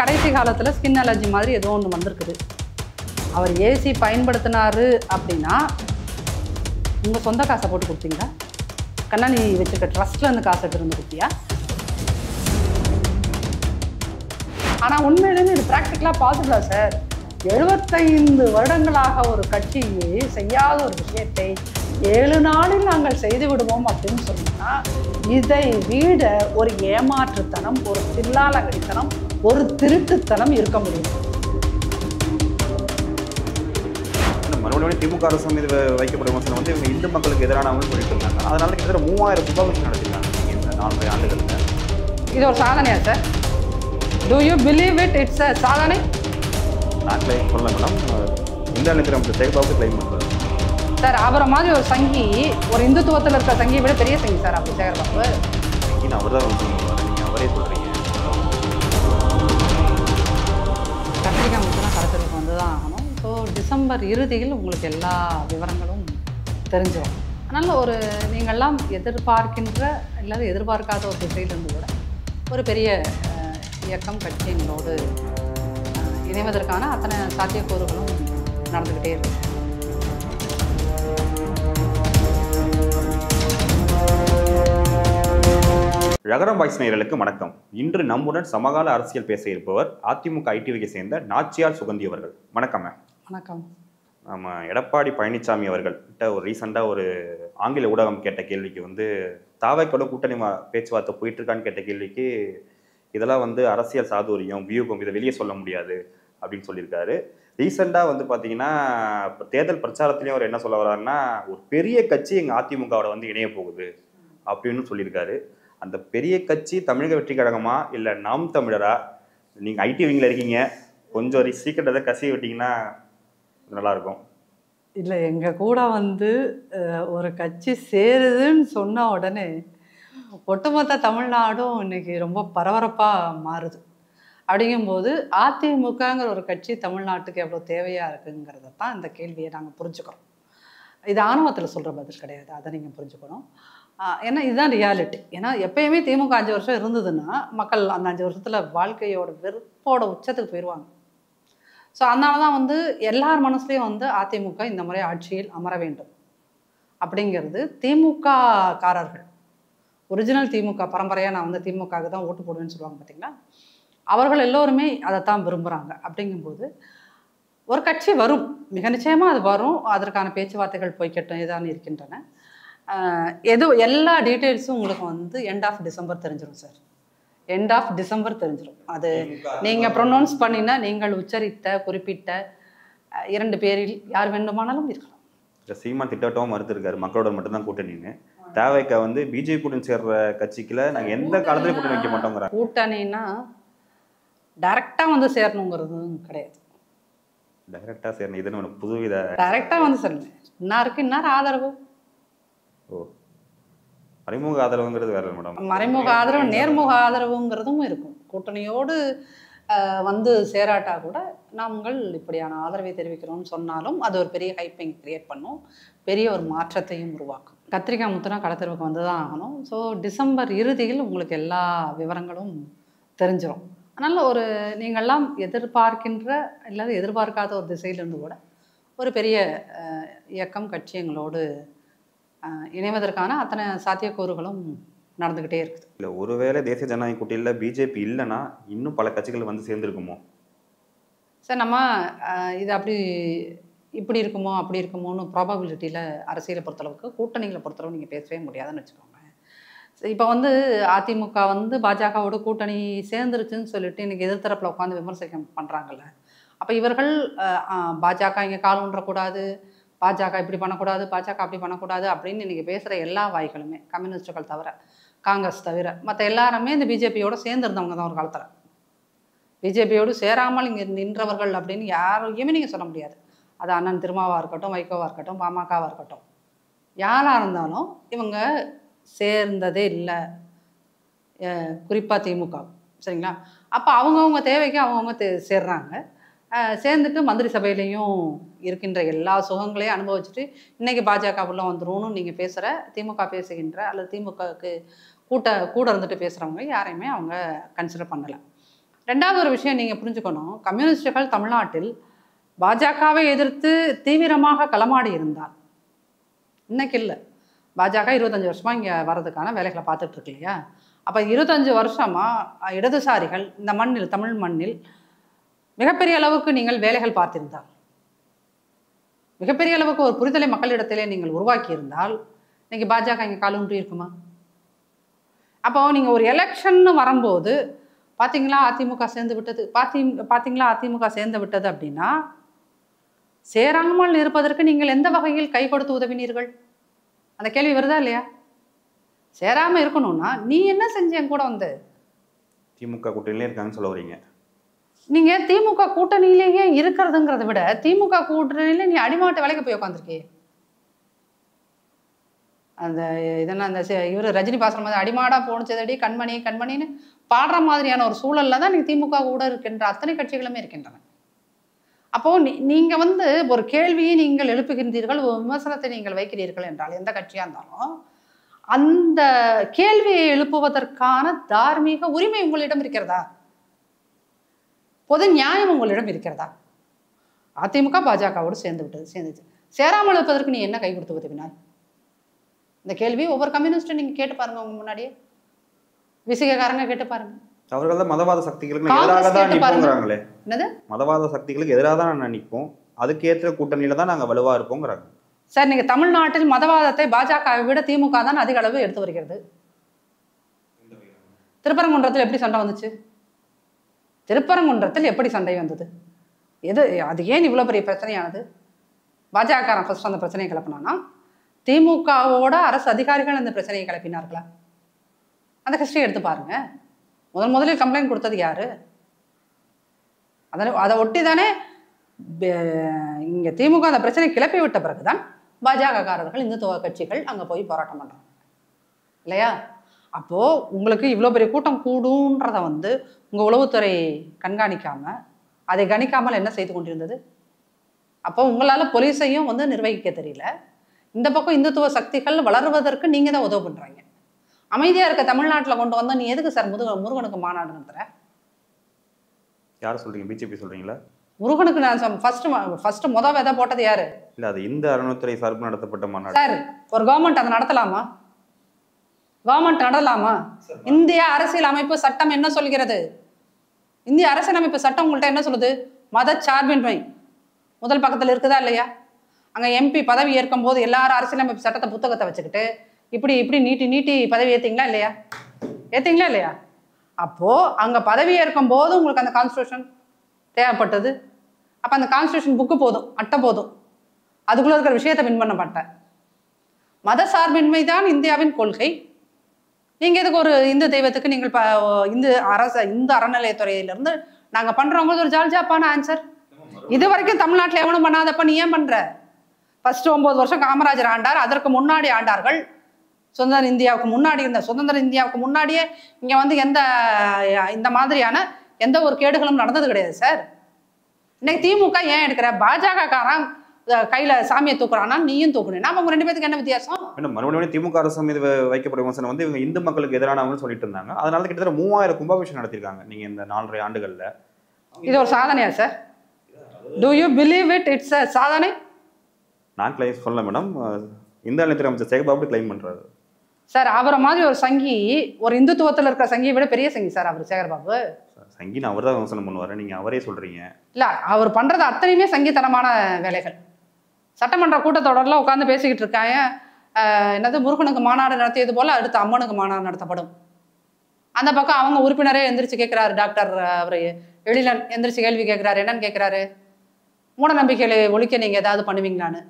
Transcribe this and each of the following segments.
கடைசி காலத்தில் skin allergy மாதிரி ஏதோ ஒன்று வந்திருக்குது. அவர் ஏசி பயன்படுத்தினாரு அப்படின்னா உங்கள் சொந்த காசை போட்டு கொடுத்தீங்களா? கண்ணாடி வச்சுருக்க ட்ரஸ்ட்லேருந்து காசு எடுத்துருந்து கொடுத்தியா? ஆனால் உண்மையிலேருந்து இது ப்ராக்டிக்கலாக பாசிபிளா சார்? 75 வருடங்களாக ஒரு கட்சி செய்யாத ஒரு விஷயத்தை 7 நாளில் நாங்கள் செய்து விடுவோம் அப்படின்னு சொன்னா இதை விட ஒரு ஏமாற்றுத்தனம், ஒரு தில்லாலங்கடித்தனம், ஒரு திருட்டுத்தனம் இருக்க முடியும். மறுபடியும் திமுக அரசு மீது வைக்கப்படும் விமர்சனம் வந்து இவங்க இந்து மக்களுக்கு எதிரானவங்க சொல்லிட்டு இருந்தாங்க. அதனால கிட்டத்தட்ட 3000 கும்பாபிஷேகம் நடத்திருக்காங்க இந்த 4 ஆண்டுகளில். இது ஒரு சாதனையா sir? Do you believe it? It's a சாதனை? நான் கிளைம் சொல்ல மேடம், இந்தியா நிற்கிற சேகபாபு கிளைம் பண்ணுறாரு சார். அவரை மாதிரி ஒரு சங்கி, ஒரு இந்துத்துவத்தில் இருக்கிற சங்கியை விட பெரிய சங்கி சார் அப்படி சேகர்பாபு. அவர் தான் வந்து நீங்கள் அவரே சொல்கிறீங்க. கத்திரிக்காய் முக்கியமாக கடத்தலுக்கு வந்து தான் ஆகணும். ஸோ டிசம்பர் இறுதியில் உங்களுக்கு எல்லா விவரங்களும் தெரிஞ்சிடும். அதனால் நீங்கள்லாம் எதிர்பார்க்கின்ற இல்லாத எதிர்பார்க்காத ஒரு திசையிலிருந்து கூட ஒரு பெரிய இயக்கம் கட்சி எங்களோடு இணைவதற்கான அத்தனை சாத்தியக்கூறுகளும் நடந்துக்கிட்டே இருக்கு. ரகரம் வாய்ஸ் நேயர்களுக்கு வணக்கம். இன்று நம்முடன் சமகால அரசியல் பேச இருப்பவர் அதிமுக ஐடிவியை சேர்ந்த நாச்சியார் சுகந்தி அவர்கள். வணக்கம் மேம். வணக்கம். நம்ம எடப்பாடி பழனிசாமி அவர்கள்கிட்ட ஒரு ரீசெண்டாக ஒரு ஆங்கில ஊடகம் கேட்ட கேள்விக்கு வந்து தாவைக்கோட கூட்டணி பேச்சுவார்த்தை போயிட்டு இருக்கான்னு கேட்ட கேள்விக்கு இதெல்லாம் வந்து அரசியல் சாதுரியம், வியூகம், இதை வெளியே சொல்ல முடியாது அப்படின்னு சொல்லியிருக்காரு. ரீசெண்டாக வந்து பார்த்தீங்கன்னா இப்போ தேர்தல் பிரச்சாரத்துலேயும் அவர் என்ன சொல்ல வர்றாருன்னா, ஒரு பெரிய கட்சி எங்கள் அதிமுகவோட வந்து இணைய போகுது அப்படின்னு சொல்லியிருக்காரு. அந்த பெரிய கட்சி தமிழக வெற்றி கழகமா இல்லை நாம் தமிழரா? நீங்கள் ஐடி விங்கில் இருக்கீங்க, கொஞ்சம் சீக்கிரம் எதாவது கசிய விட்டீங்கன்னா நல்லாயிருக்கும். இல்லை, எங்கள் கூட வந்து ஒரு கட்சி சேருதுன்னு சொன்ன உடனே ஒட்டுமொத்த தமிழ்நாடும் இன்னைக்கு ரொம்ப பரபரப்பாக மாறுது. அப்படிங்கும்போது அதிமுகங்கிற ஒரு கட்சி தமிழ்நாட்டுக்கு எவ்வளோ தேவையாக இருக்குங்கிறத தான் இந்த கேள்வியை நாங்கள் புரிஞ்சுக்கிறோம். இது ஆணவத்தில் சொல்கிற பதில் கிடையாது, அதை நீங்கள் புரிஞ்சுக்கணும். ஏன்னா இதுதான் ரியாலிட்டி. ஏன்னா எப்பயுமே திமுக 5 வருஷம் இருந்ததுன்னா மக்கள் அந்த 5 வருஷத்தில் வாழ்க்கையோட வெறுப்போட உச்சத்துக்கு போயிடுவாங்க. ஸோ அதனால தான் வந்து எல்லார் மனசுலேயும் வந்து அதிமுக இந்த முறை ஆட்சியில் அமர வேண்டும் அப்படிங்கிறது திமுக காரர்கள், ஒரிஜினல் திமுக பரம்பரையாக நான் வந்து திமுகவுக்கு தான் ஓட்டு போடுவேன்னு சொல்லுவாங்க பார்த்தீங்களா, அவர்கள் எல்லோருமே அதைத்தான் விரும்புகிறாங்க. அப்படிங்கும்போது ஒரு கட்சி வரும், மிக நிச்சயமாக அது வரும். அதற்கான பேச்சுவார்த்தைகள் போய்கட்டும் இதான் இருக்கின்றன. எல்லா டீட்டெயில்ஸும் உங்களுக்கு வந்து எண்ட் ஆஃப் டிசம்பர் தெரிஞ்சிடும் சார். எண்ட் ஆஃப் டிசம்பர் தெரிஞ்சிடும். அது நீங்கள் ப்ரொனவுன்ஸ் பண்ணினா நீங்கள் உச்சரித்த குறிப்பிட்ட 2 பேரில் யார் வேண்டுமானாலும் இருக்கலாம். சீமான் திட்டவட்டமாக மறுத்திருக்காரு, மக்களோட மட்டும்தான் கூட்டணின்னு. தேவைக்க வந்து பிஜேபி கூட்டணி சேர்ற கட்சிக்குள்ள நாங்கள் எந்த காலத்துலையும் கூட்டணி வைக்க மாட்டோங்கிறாங்க. கூட்டணின்னா டைரெக்டாக வந்து சேரணுங்கிறதும் கிடையாது. டைரெக்டாக சேரணும் இதுன்னு ஒன்று புதுவித. டைரெக்டாக வந்து சொல்லுங்க, இன்னாருக்கு இன்னார் ஆதரவு. ஓ, மறைமுக ஆதரவுங்கிறது வேற மேடம். மறைமுக ஆதரவு, நேர்முக ஆதரவுங்கிறதும் இருக்கும். கூட்டணியோடு வந்து சேராட்டா கூட நாங்கள் இப்படியான ஆதரவை தெரிவிக்கிறோம்னு சொன்னாலும் அது ஒரு பெரிய ஹைப்பிங் கிரியேட் பண்ணும், பெரிய ஒரு மாற்றத்தையும் உருவாக்கும். கத்திரிக்காய் முத்துனா கடத்தலுக்கு வந்து தான் ஆகணும். ஸோ டிசம்பர் இறுதியில் உங்களுக்கு எல்லா விவரங்களும் தெரிஞ்சிடும். அதனால் நீங்கள்லாம் எதிர்பார்க்கின்ற இல்லாத எதிர்பார்க்காத ஒரு திசையிலிருந்து கூட ஒரு பெரிய இயக்கம் கட்சி எங்களோடு இணைவதற்கான அத்தனை சாத்தியக்கூறுகளும் நடந்துக்கிட்டே இருக்குது. இல்லை, ஒருவேளை தேசிய ஜனநாயக கூட்டணியில் பிஜேபி இல்லைன்னா இன்னும் பல கட்சிகள் வந்து சேர்ந்துருக்குமோ சார்? நம்ம இது இப்படி இருக்குமோ அப்படி இருக்குமோன்னு ப்ராபபிலிட்டியில் அரசியலை பொறுத்தளவுக்கு, கூட்டணிகளை பொறுத்தளவு நீங்கள் பேசவே முடியாதுன்னு வச்சுக்கோங்க. இப்போ வந்து அதிமுக வந்து பாஜகவோட கூட்டணி சேர்ந்துருச்சுன்னு சொல்லிட்டு இன்றைக்கி எதிர்த்தரப்பில் உட்காந்து விமர்சனம் பண்ணுறாங்கல்ல. அப்போ இவர்கள் பாஜக இங்கே கால் ஊன்றக்கூடாது, பாஜக இப்படி பண்ணக்கூடாது, பாஜக அப்படி பண்ணக்கூடாது அப்படின்னு இன்றைக்கி பேசுகிற எல்லா வாய்களுமே கம்யூனிஸ்டுகள் தவிர, காங்கிரஸ் தவிர மற்ற எல்லாருமே இந்த பிஜேபியோடு சேர்ந்துருந்தவங்க தான் ஒரு காலத்தில். பிஜேபியோடு சேராமல் இங்கே நின்றவர்கள் அப்படின்னு யாரையுமே நீங்கள் சொல்ல முடியாது. அது அண்ணன் திருமாவாக இருக்கட்டும், வைகோவாக இருக்கட்டும், பாமகவாக இருக்கட்டும், யாராக இருந்தாலும் இவங்க சேர்ந்ததே இல்லை, குறிப்பாக திமுக. சரிங்களா? அப்போ அவங்கவுங்க தேவைக்கு அவங்கவுங்க சேர்றாங்க. சேர்ந்துட்டு மந்திரி சபையிலையும் இருக்கின்ற எல்லா சுகங்களையும் அனுபவிச்சுட்டு இன்றைக்கி பாஜக உள்ள வந்துரும்னு நீங்கள் பேசுகிற, திமுக பேசுகின்ற அல்லது திமுகவுக்கு கூட இருந்துட்டு பேசுகிறவங்க யாரையுமே அவங்க கன்சிடர் பண்ணலை. ரெண்டாவது ஒரு விஷயம் நீங்கள் புரிஞ்சுக்கணும், கம்யூனிஸ்டுகள் தமிழ்நாட்டில் பாஜகவை எதிர்த்து தீவிரமாக களமாடி இருந்தால், இன்னைக்கு இல்லை, பாஜக 25 வருஷமாக இங்கே வர்றதுக்கான வேலைகளை பார்த்துட்டு இருக்கு இல்லையா? அப்போ 25 வருஷமாக இடதுசாரிகள் இந்த மண்ணில், தமிழ் மண்ணில் மிகப்பெரிய அளவுக்கு நீங்கள் வேலைகள் பார்த்திருந்தால், மிகப்பெரிய அளவுக்கு ஒரு புரிதலை மக்களிடத்திலே நீங்கள் உருவாக்கி இருந்தால், இன்னைக்கு பாஜக இங்கே காலூன்றி இருக்குமா? அப்போ நீங்கள் ஒரு எலெக்ஷன் வரும்போது பார்த்தீங்களா அதிமுக சேர்ந்து விட்டது, பார்த்தீங்களா அதிமுக சேர்ந்து விட்டது அப்படின்னா, சேராமல் இருப்பதற்கு நீங்கள் எந்த வகையில் கை கொடுத்து உதவினீர்கள்? அந்த கேள்வி வருதா இல்லையா? சேராமல் இருக்கணும்னா நீ என்ன செஞ்ச என் கூட வந்து? திமுக கூட்டணியிலே இருக்காங்கன்னு சொல்ல வரீங்க. நீங்கள் திமுக கூட்டணியிலேயே இருக்கிறதுங்கிறத விட திமுக கூட்டணியில நீ அடிமாட்ட வேலைக்கு போய் உட்காந்துருக்கே. அந்த இதெல்லாம் அந்த இவர் ரஜினி பாசனம் மாதிரி அடிமாடா போணுச்சதடி கண்மணி கண்மணின்னு பாடுற மாதிரியான ஒரு சூழல்ல தான் நீ திமுக கூட இருக்கின்ற அத்தனை கட்சிகளுமே இருக்கின்றன. அப்போ நீங்க வந்து ஒரு கேள்வியை நீங்கள் எழுப்புகின்றீர்கள், ஒரு விமர்சனத்தை நீங்கள் வைக்கிறீர்கள் என்றால், எந்த கட்சியா இருந்தாலும் அந்த கேள்வியை எழுப்புவதற்கான தார்மீக உரிமை உங்களிடம் இருக்கிறதா? பொது நியாயம் உங்களிடம் இருக்கிறதா? அதிமுக பாஜகவோடு சேர்ந்துச்சு, சேராமல் இருப்பதற்கு நீ என்ன கை கொடுத்து உதவினாய்? இந்த கேள்வி ஒவ்வொரு கம்யூனிஸ்டும் நீங்க கேட்டு பாருங்க, உங்க முன்னாடியே விசிகக்காரங்க கேட்டு பாருங்க. அவர்கள் தான் மதவாத சக்திகளுக்கு எதிராக தான் நிற்போங்கிறாங்களே. என்னது மதவாத சக்திகளுக்கு எதிராக தான் நான் நிற்போம், அதுக்கேற்ற கூட்டணியில தான் நாங்கள் வலுவா இருப்போங்கிறாங்க. சார், நீங்க தமிழ்நாட்டில் மதவாதத்தை பாஜகவை விட திமுக தான் அதிக அளவு எடுத்து வருகிறது. திருப்பரங்குன்றத்தில் எப்படி சண்டை வந்துச்சு? திருப்பரங்குன்றத்தில் எப்படி சண்டை வந்தது? அது ஏன் இவ்வளவு பெரிய பிரச்சனையானது? பாஜக ஃபர்ஸ்ட் அந்த பிரச்சனையை கிளப்பினானா, திமுகவோட அரசு அதிகாரிகள் அந்த பிரச்சனையை கிளப்பினார்களா? அந்த ஹிஸ்டரி எடுத்து பாருங்க. முதலில் கம்ப்ளைண்ட் கொடுத்தது யாரு? அதை ஒட்டி தானே இங்க திமுக அந்த பிரச்சனை கிளப்பி விட்ட பிறகுதான் பாஜகக்காரர்கள், இந்துத்துவ கட்சிகள் அங்க போய் போராட்டம் பண்றாங்க இல்லையா? அப்போ உங்களுக்கு இவ்வளவு பெரிய கூட்டம் கூடுன்றத வந்து உங்க உளவுத்துறை கண்காணிக்காம, அதை கணிக்காமல் என்ன செய்து கொண்டிருந்தது? அப்போ உங்களால போலீஸையும் வந்து நிர்வகிக்க தெரியல. இந்த பக்கம் இந்துத்துவ சக்திகள் வளருவதற்கு நீங்க தான் உதவு பண்றாங்க. அமைதியா இருக்க தமிழ்நாட்டில் கொண்டு வந்தா நீ எதுக்கு சார் முருகனுக்கு மாநாடு நடத்துற? யார் சொல்றீங்க? பிஜேபி சொல்றீங்களா? முருகனுக்கு நான் ஃபர்ஸ்ட் முதல் விதை போட்டது யாரு? இல்ல, அது இந்த அறநிலைத்துறை சார்பு நடத்தப்பட்ட மாநாடு சார். ஒரு கவர்மெண்ட் அதை நடத்தலாமா? கவர்மெண்ட் நடத்தலாமா? இந்திய அரசியல் அமைப்பு சட்டம் என்ன சொல்கிறது? இந்திய அரசியல் அமைப்பு சட்டம் உங்கள்கிட்ட என்ன சொல்லுது? மத சார்பின்மை முதல் பக்கத்தில் இருக்குதா இல்லையா? அங்க எம்பி பதவி ஏற்கும் போது எல்லாரும் அரசியலமைப்பு சட்டத்தை புத்தகத்தை வச்சுக்கிட்டு இப்படி இப்படி நீட்டி பதவி ஏத்தீங்களா இல்லையா? அப்போ அங்க பதவி ஏற்கும் போது உங்களுக்கு அந்த கான்ஸ்டியூஷன் தேவைப்பட்டது. அப்ப அந்த கான்ஸ்டியூஷன் புக்கு போதும், அட்டை போதும், அதுக்குள்ள இருக்கிற விஷயத்தை வின் பண்ண மாட்டேன். மத சார்பின்மை தான் இந்தியாவின் கொள்கை. நீங்க எதுக்கு ஒரு இந்து தெய்வத்துக்கு நீங்கள் இந்து அறநிலையத்துறையிலிருந்து நாங்க பண்றவங்க ஒரு ஜால்ஜாப்பான ஆன்சர். இது வரைக்கும் தமிழ்நாட்டில் எவனும் பண்ணாதப்ப நீ ஏன் பண்ற? ஃபர்ஸ்ட் 9 வருஷம் காமராஜர் ஆண்டார், அதற்கு முன்னாடி ஆண்டார்கள். சுதந்திர இந்தியாவுக்கு முன்னாடியே இங்க வந்து இந்த மாதிரியான எந்த ஒரு கேடுகளும் நடந்தது கிடையாது சார். இன்னைக்கு திமுக ஏன் எடுக்கிற? பாஜக காரன் கையில சாமியை தூக்குறானா, நீயும் தூக்கணும். நாம உங்க 2 பேருக்கு என்ன வித்தியாசம்? மறுபடியும் திமுக அரசு மீது வைக்கப்படும் விமர்சனம் வந்து இவங்க இந்து மக்களுக்கு எதிரானவங்கன்னு சொல்லிட்டு இருந்தாங்க. அதனால கிட்டத்தட்ட 3000 கும்பாபிஷேகம் நடத்திருக்காங்க நீங்க இந்த 4.5 ஆண்டுகள்ல. இது ஒரு சாதனையா sir? Do you believe it? It's a சாதனை. நான் கிளைம் சொல்லல மேடம், இந்த அறநிலையத்துறை அமைச்சர் சேகர்பாபு கிளைம் பண்றாரு சார். அவரை மாதிரி ஒரு சங்கி, ஒரு இந்துத்துவத்தில் இருக்கிற சங்கியை விட பெரிய சங்கி சார் அவர் சேகர்பாபு. சங்கின்னு அவர் தான் விமர்சனம் பண்ணுவாரு, நீங்க அவரே சொல்றீங்க. இல்ல, அவர் பண்றது அத்தனையுமே சங்கித்தனமான வேலைகள். சட்டமன்ற கூட்டத்தொடர்ல உட்காந்து பேசிக்கிட்டு இருக்காங்க, என்னது முருகனுக்கு மாநாடு நடத்தியது போல அடுத்து அம்மனுக்கு மாநாடு நடத்தப்படும். அந்த பக்கம் அவங்க உறுப்பினரே எந்திரிச்சு கேட்கிறாரு, டாக்டர் அவர் எழிலன் எந்திரிச்சு கேள்வி கேட்கிறாரு. என்னன்னு கேட்கிறாரு? மூட நம்பிக்கைகளை ஒழிக்க நீங்க ஏதாவது பண்ணுவீங்களான்னு.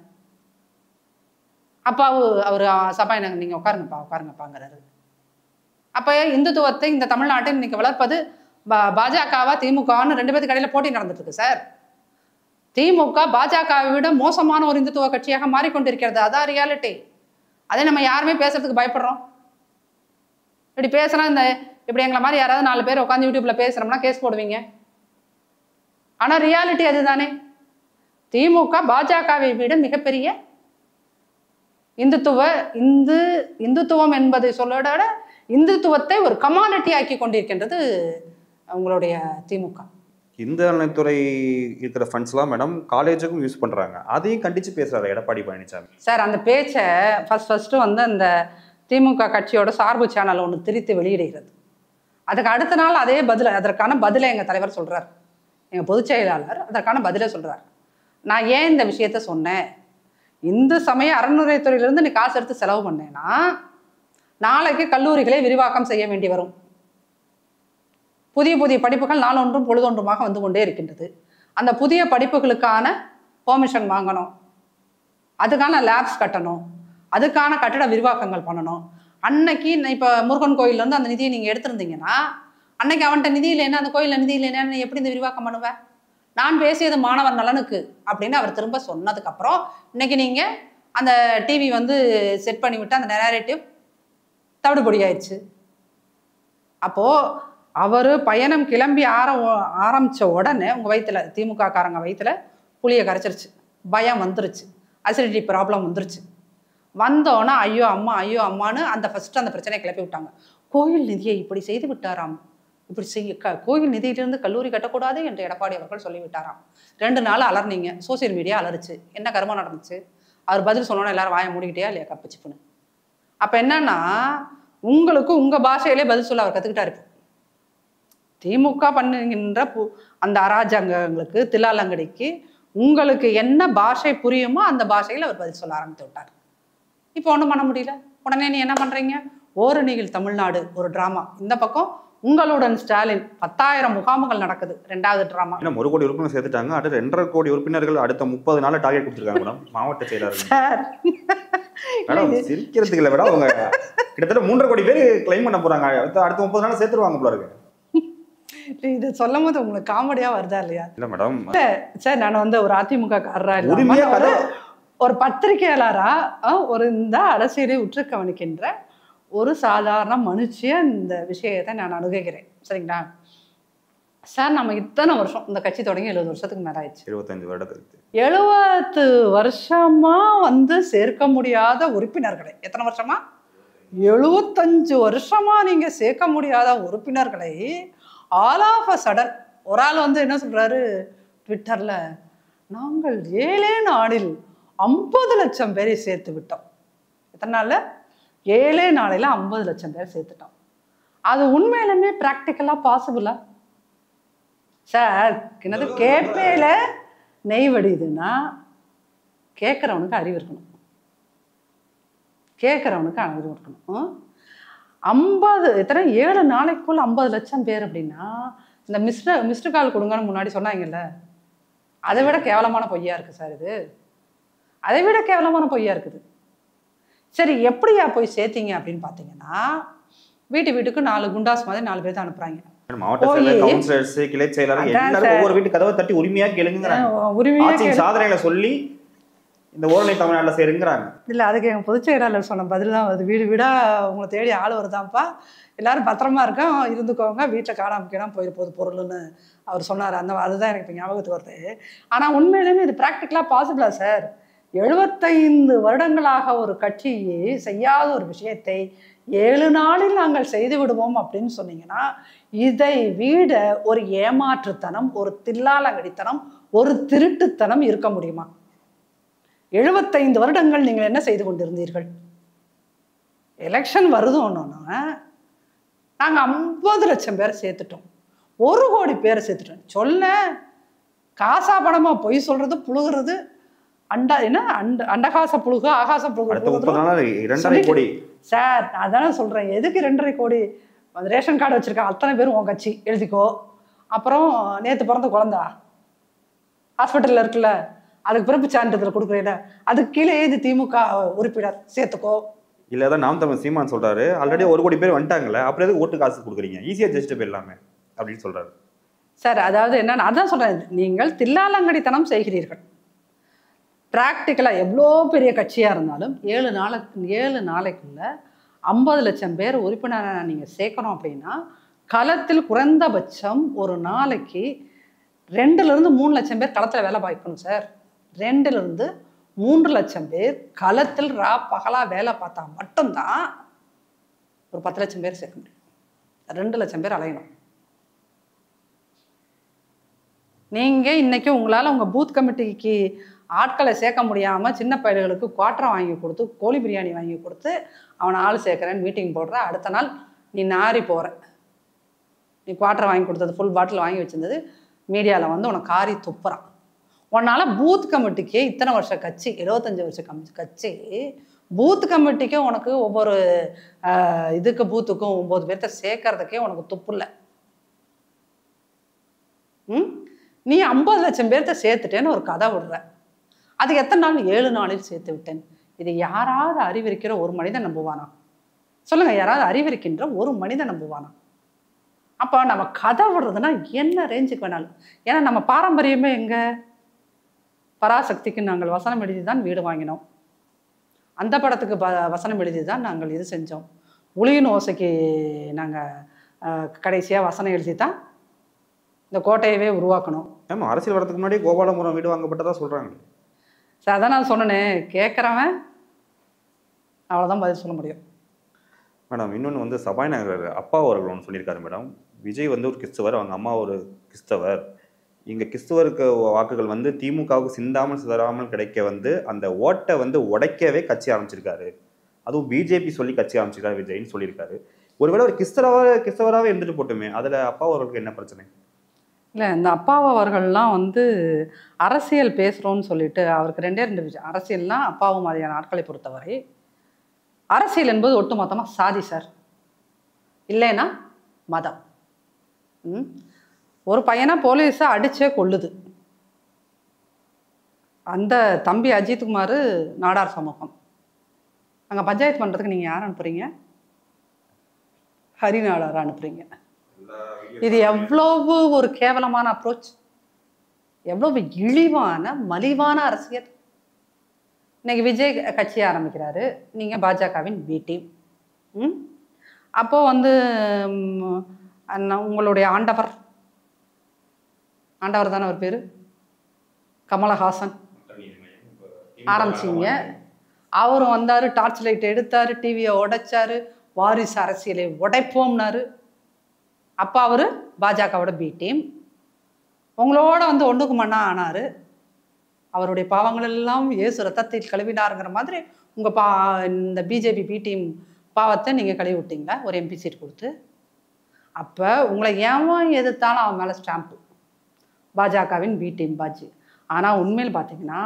அப்பா அவர் சபா எனக்கு நீங்க உட்காருங்கப்பாங்கிறாரு. அப்ப இந்துத்துவத்தை இந்த தமிழ்நாட்டை இன்னைக்கு வளர்ப்பது பாஜகவா திமுகன்னு 2 பேருக்கு கடையில போட்டி நடந்துட்டு இருக்கு சார். திமுக பாஜகவை விட மோசமான ஒரு இந்துத்துவ கட்சியாக மாறிக்கொண்டிருக்கிறது. அதான் ரியாலிட்டி. அதே நம்ம யாருமே பேசுறதுக்கு பயப்படுறோம். இப்படி பேசுனா இப்படி எங்களை மாதிரி யாராவது 4 பேர் உட்காந்து யூடியூப்ல பேசுறோம்னா கேஸ் போடுவீங்க. ஆனா ரியாலிட்டி அதுதானே. திமுக பாஜகவை விட மிகப்பெரிய இந்துத்துவம் என்பதை சொல்லோட இந்துத்துவத்தை ஒரு கமாடிட்டி ஆக்கி கொண்டிருக்கின்றது உங்களுடைய திமுக. இந்த நலத்துறை இருக்கிற ஃபண்ட்ஸ்லாம் மேடம் காலேஜுக்கும் யூஸ் பண்ணுறாங்க, அதையும் கண்டித்து பேசுகிறாரு எடப்பாடி பழனிசாமி. சார் அந்த பேச்சை ஃபஸ்ட்டு வந்து அந்த திமுக கட்சியோட சார்பு சேனல் ஒன்று திரித்து வெளியிடுகிறது. அதுக்கு அடுத்த நாள் அதே அதற்கான பதிலை எங்கள் தலைவர் சொல்கிறார், எங்கள் பொதுச் செயலாளர் அதற்கான பதிலை சொல்கிறார். நான் ஏன் இந்த விஷயத்த சொன்னேன், இந்து சமய அறநிலையத்துறையிலேருந்து நீ காசு எடுத்து செலவு பண்ணேன்னா நாளைக்கு கல்லூரிகளை விரிவாக்கம் செய்ய வேண்டி வரும். புதிய புதிய படிப்புகள் நாளொன்றும் பொழுதொன்றுமாக வந்து கொண்டே இருக்கின்றது. அந்த புதிய படிப்புகளுக்கான பெர்மிஷன் வாங்கணும், அதுக்கான லேப்ஸ் கட்டணும், அதுக்கான கட்டட விரிவாக்கங்கள் பண்ணணும். அன்னைக்கு இப்போ முருகன் கோயிலேருந்து அந்த நிதியை நீங்கள் எடுத்திருந்தீங்கன்னா அன்னைக்கு அவன்கிட்ட நிதி இல்லைன்னா, அந்த கோயிலில் நிதி இல்லைன்னா நீ எப்படி இந்த விரிவாக்கம் பண்ணுவேன்? நான் பேசியது மாணவர் நலனுக்கு அப்படின்னு அவர் திரும்ப சொன்னதுக்கப்புறம் இன்னைக்கு நீங்கள் அந்த டிவி வந்து செட் பண்ணிவிட்டு அந்த நெரேட்டிவ் தவிடுபொடி ஆயிடுச்சு. அப்போது அவர் பயணம் கிளம்பி ஆரம்பித்த உடனே உங்கள் வயிற்றுல, திமுக காரங்க வயிற்றுல புளியை கரைச்சிருச்சு, பயம் வந்துருச்சு, அசிடிட்டி ப்ராப்ளம் வந்துருச்சு. வந்தோன்னா ஐயோ அம்மா ஐயோ அம்மான்னு ஃபஸ்ட்டு அந்த பிரச்சனையை கிளப்பி விட்டாங்க. கோயில் நிதியை இப்படி செய்து விட்டாராம், இப்படி கோயில் நிதியிலிருந்து கல்லூரி கட்டக்கூடாது என்று எடப்பாடி அவர்கள் சொல்லிவிட்டாராம். 2 நாள் அலர்னீங்க, சோசியல் மீடியா அலர்ச்சு. என்ன கர்மம் நடந்துச்சு? அவர் பதில் சொன்னோன்னா எல்லாரும் வாயை மூடிக்கிட்டே இல்லையா கப்பிச்சுப்புன்னு. அப்போ என்னன்னா உங்களுக்கு உங்கள் பாஷையிலே பதில் சொல்ல அவர் கற்றுக்கிட்டாரு. இப்போ திமுக பண்ணுகின்ற அந்த அராஜகங்களுக்கு, தில்லாலங்கடிக்கு உங்களுக்கு என்ன பாஷை புரியுமோ அந்த பாஷையில் அவர் பதில் சொல்ல ஆரம்பித்து விட்டார். இப்போ ஒன்றும் பண்ண முடியல. உடனே நீ என்ன பண்ணுறீங்க, ஓரணியில் தமிழ்நாடு ஒரு ட்ராமா, இந்த பக்கம் உங்களுடன் ஸ்டாலின் 10,000 முகாம்கள் நடக்குது, 2வது ட்ராமா. ஏன்னா 1 கோடி உறுப்பினர் சேர்த்துட்டாங்க, அடுத்து 2.5 கோடி உறுப்பினர்கள் அடுத்த 30 நாள் டார்கெட் கொடுத்துருக்காங்க மேடம் மாவட்ட செயலாளர். மேடம் சிரிக்கிறதுக்கு இல்லை மேடம், அவங்க கிட்டத்தட்ட 3.5 கோடி பேர் கிளைம் பண்ண போறாங்க, அடுத்த 30 நாள் சேர்த்துருவாங்க போல இருக்கு. இது சொல்லும் போது உங்களுக்கு காமெடியா வருதா இல்லையா? இல்ல மேடம் சார், நான் வந்து ஒரு அதிமுக காரரா இல்ல, ஒரு பத்திரிகையாளரா, ஒரு இந்த அரசியலை உற்று கவனிக்கின்ற ஒரு சாதாரண மனுஷிய இந்த விஷயத்தை நான் அணுகுகிறேன். சரிங்களா சார்? நம்ம இத்தனை வருஷம் இந்த கட்சி தொடங்கி 70 வருஷத்துக்கு மேல ஆயிடுச்சு. 75 வருடத்துக்கு 70 வருஷமா வந்து சேர்க்க முடியாத உறுப்பினர்களை, எத்தனை வருஷமா? 75 வருஷமா நீங்க சேர்க்க முடியாத உறுப்பினர்களை ஆல் ஆஃப் அ சடன் ஒரு ஆள் வந்து என்ன சொல்றாரு ட்விட்டர்ல, நாங்கள் 7 நாளில் 50 லட்சம் பேரை சேர்த்து விட்டோம். எத்தனை நாள்ல? 7 நாளையில 50 லட்சம் பேர் சேர்த்துட்டோம். அது உண்மையிலுமே பிராக்டிக்கலா பாசிபிளா சார்? என்னது கேப்பையில நெய் வடியுதுன்னா கேட்குறவனுக்கு அறிவு இருக்கணும், கேட்குறவனுக்கு அறிவு இருக்கணும். 50 எத்தனை 7 நாளைக்குள்ள 50 லட்சம் பேர் அப்படின்னா இந்த மிஸ்டு கால் கொடுங்கன்னு முன்னாடி சொன்னாங்கல்ல, அதை விட கேவலமான பொய்யா இருக்கு சார் இது, அதை விட கேவலமான பொய்யா இருக்குது. சரி, எப்படியா போய் சேர்த்தீங்க அப்படின்னு பார்த்தீங்கன்னா வீட்டுக்கு 4 குண்டாஸ் மாதிரி 4 பேர் தான் அனுப்புறாங்க. மாவட்ட செயலர், கவுன்சிலர்ஸ், கிளை செயலர் எல்லாரும் ஒவ்வொரு வீட்டு கதவை தட்டி உரிமையா கேளுங்கறாங்க, சாதனைகளை சொல்லி இந்த ஓரணி தமிழ்நாட்டில் சேருங்கிறாங்க. இல்லை, அதுக்கு எங்கள் பொதுச் செயலாளர் சொன்ன பதில் தான் வருது, வீடு வீடா உங்களை தேடி ஆள் வருதான்ப்பா, எல்லாரும் பத்திரமா இருக்கோம் இருந்துக்கோங்க, வீட்டில் காணாம போயிரு போது பொருள்னு அவர் சொன்னார். அதுதான் எனக்கு இப்போ ஞாபகத்துக்கு வருது. ஆனால் உண்மையிலுமே இது ப்ராக்டிக்கலாக பாசிபிளா சார்? 75 வருடங்களாக ஒரு கட்சி செய்யாத ஒரு விஷயத்தை 7 நாளில் நாங்கள் செய்து விடுவோம் அப்படின்னு சொன்னீங்கன்னா இதை விட ஒரு ஏமாற்றுத்தனம், ஒரு தில்லாலங்கடித்தனம், ஒரு திருட்டுத்தனம் இருக்க முடியுமா? 75 வருடங்கள் நீங்கள் என்ன செய்து கொண்டிருந்தீர்கள்? எலெக்ஷன் வருது ஒன்றுன்னா நாங்கள் 50 லட்சம் பேரை சேர்த்துட்டோம், 1 கோடி பேரை சேர்த்துட்டோம். சொல்ல காசா பணமா பொய் சொல்றது, புழுகிறது, அண்டகாச புழுகு, ஆகாச புழுகு சார். அதானே சொல்றேன், எதுக்கு 2.5 கோடி ரேஷன் கார்டு வச்சிருக்காங்க அத்தனை பேரும் உன் கட்சி எழுதிக்கோ. அப்புறம் நேற்று பிறந்த குழந்தா ஹாஸ்பிட்டல்ல இருக்குல்ல, அதுக்கு பிறப்பு சான்றிதழ் கொடுக்குறீங்க, அதுக்கு கீழே ஏது திமுக உறுப்பினர் சேர்த்துக்கோ. இல்லதான் நாம் தமிழ் சீமான் சொல்றாரு, ஆல்ரெடி 1 கோடி பேர் வந்துட்டாங்கல்ல, அப்புறம் எதுக்கு ஓட்டு காசு கொடுக்குறீங்க, ஈஸியா ஜெயிச்சுட்டு போயிடலாமே அப்படின்னு சொல்றாரு சார். அதாவது என்னன்னா, அதான் சொல்றேன், நீங்கள் தில்லாலங்கடித்தனம் செய்கிறீர்கள். பிராக்டிக்கலா எவ்வளோ பெரிய கட்சியா இருந்தாலும் 7 நாளைக்குள்ள 50 லட்சம் பேர் உறுப்பினரை நீங்க சேர்க்கணும் அப்படின்னா களத்தில் குறைந்தபட்சம் ஒரு நாளைக்கு 2-3 லட்சம் பேர் களத்தில் வேலை பார்க்கணும் சார். 2-3 லட்சம் பேர் களத்தில் பகலா வேலை பார்த்தா மட்டும்தான் ஒரு 10 லட்சம் பேர் சேர்க்க முடியும். 2 லட்சம் பேர் அலையணும். நீங்கள் இன்றைக்கி உங்களால் உங்கள் பூத் கமிட்டிக்கு ஆட்களை சேர்க்க முடியாமல் சின்ன பையல்களுக்கு குவாட்டரை வாங்கி கொடுத்து கோழி பிரியாணி வாங்கி கொடுத்து அவனை ஆள் சேர்க்குறேன்னு மீட்டிங் போடுற, அடுத்த நாள் நீ நாரி போகிற. நீ குவாட்டரை வாங்கி கொடுத்தது ஃபுல் பாட்டில் வாங்கி வச்சிருந்தது மீடியாவில் வந்து உனக்கு காரி துப்புறான். உன்னால் பூத் கமிட்டிக்கே இத்தனை வருஷம் கட்சி 25 வருஷம் கட்சி பூத் கமிட்டிக்கே உனக்கு ஒவ்வொரு இதுக்கு பூத்துக்கும் 9 பேர்த்த சேர்க்கறதுக்கே உனக்கு துப்பு இல்லை. நீ 50 லட்சம் பேர்த்த சேர்த்துட்டேன்னு ஒரு கதை விடுற. அதுக்கு எத்தனை நாள்? 7 நாளில் சேர்த்து விட்டேன். இது யாராவது அறிவிருக்கிற ஒரு மனிதன் நம்புவானா? சொல்லுங்க, யாராவது அறிவிருக்கின்ற ஒரு மனிதன் நம்புவானா? அப்போ நம்ம கதை விடுறதுன்னா என்ன ரேஞ்சுக்கு வேணாலும். ஏன்னா நம்ம பாரம்பரியமே எங்க? பராசக்திக்கு நாங்கள் வசனம் எழுதி தான் வீடு வாங்கினோம். அந்த படத்துக்கு வசனம் எழுதி தான் நாங்கள் இது செஞ்சோம். ஒளியின் ஓசைக்கு நாங்கள் கடைசியாக வசனம் எழுதி தான் இந்த கோட்டையவே உருவாக்கணும். ஆமாம், அரசியல் வரதுக்கு முன்னாடி கோபாலபுரம் வீடு வாங்கப்பட்டதா சொல்கிறாங்க. சார் அதான் நான் சொன்னேனே, கேட்குறவன் அவ்வளோதான் பதில் சொல்ல முடியும். மேடம், இன்னொன்று வந்து சபாநாயகர் அப்பா அவர்கள் ஒன்று சொல்லியிருக்காரு மேடம். விஜய் வந்து ஒரு கிறிஸ்தவர், அவங்க அம்மா ஒரு கிறிஸ்தவர். இங்கே கிறிஸ்துவருக்கு வாக்குகள் வந்து திமுகவுக்கு சிந்தாமல் சிதறாமல் கிடைக்க வந்து அந்த ஓட்டை வந்து உடைக்கவே கட்சி ஆரம்பிச்சிருக்காரு. அதுவும் பிஜேபி சொல்லி கட்சி ஆரம்பிச்சிருக்காரு விஜய்ன்னு சொல்லியிருக்காரு. ஒருவேளை ஒரு கிறிஸ்தவராகவே இருந்துட்டு போட்டுமே, அதில் அப்பா அவர்களுக்கு என்ன பிரச்சனை? இல்லை, இந்த அப்பா அவர்கள்லாம் வந்து அரசியல் பேசுகிறோன்னு சொல்லிட்டு அவருக்கு 2 விஷயம். அரசியல்னால் அப்பாவும் மாதிரியான ஆட்களை பொறுத்தவரை அரசியல் என்பது ஒட்டுமொத்தமாக சாதி சார், இல்லைன்னா மதம். ஒரு பையனை போலீஸை அடிச்சே கொள்ளுது. அந்த தம்பி அஜித்குமார் நாடார் சமூகம். அங்கே பஞ்சாயத்து பண்ணுறதுக்கு நீங்கள் யார் அனுப்புறீங்க? ஹரிநாடார் அனுப்புறீங்க. இது எவ்வளவு ஒரு கேவலமான அப்ரோச், எவ்வளவு இழிவான மலிவான அரசியல். இன்னைக்கு விஜய் கட்சி ஆரம்பிக்கிறாரு, நீங்கள் பாஜகவின் பி டீம். அப்போது வந்து உங்களுடைய ஆண்டவர் தானே அவர் பேர், கமலஹாசன் ஆரம்பிச்சிங்க. அவரும் வந்தார், டார்ச் லைட் எடுத்தார், டிவியை உடைச்சாரு, வாரிசு அரசியலை உடைப்போம்னாரு. அப்போ அவர் பாஜகவோட பி டீம். உங்களோட வந்து ஒன்றுக்கு மண்ணா ஆனார். அவருடைய பாவங்கள் எல்லாம் இயேசு ரத்தத்தில் கழுவினாருங்கிற மாதிரி உங்கள் இந்த பிஜேபி பி டீம் பாவத்தை நீங்கள் கழுவி விட்டீங்களா ஒரு எம்பி சீட் கொடுத்து? அப்போ உங்களை ஏன் எதிர்த்தாலும் அவன் மேலே ஸ்டாம்ப்பு, பாஜகவின் பி டீம் பாஜி. ஆனால் உண்மையில் பார்த்தீங்கன்னா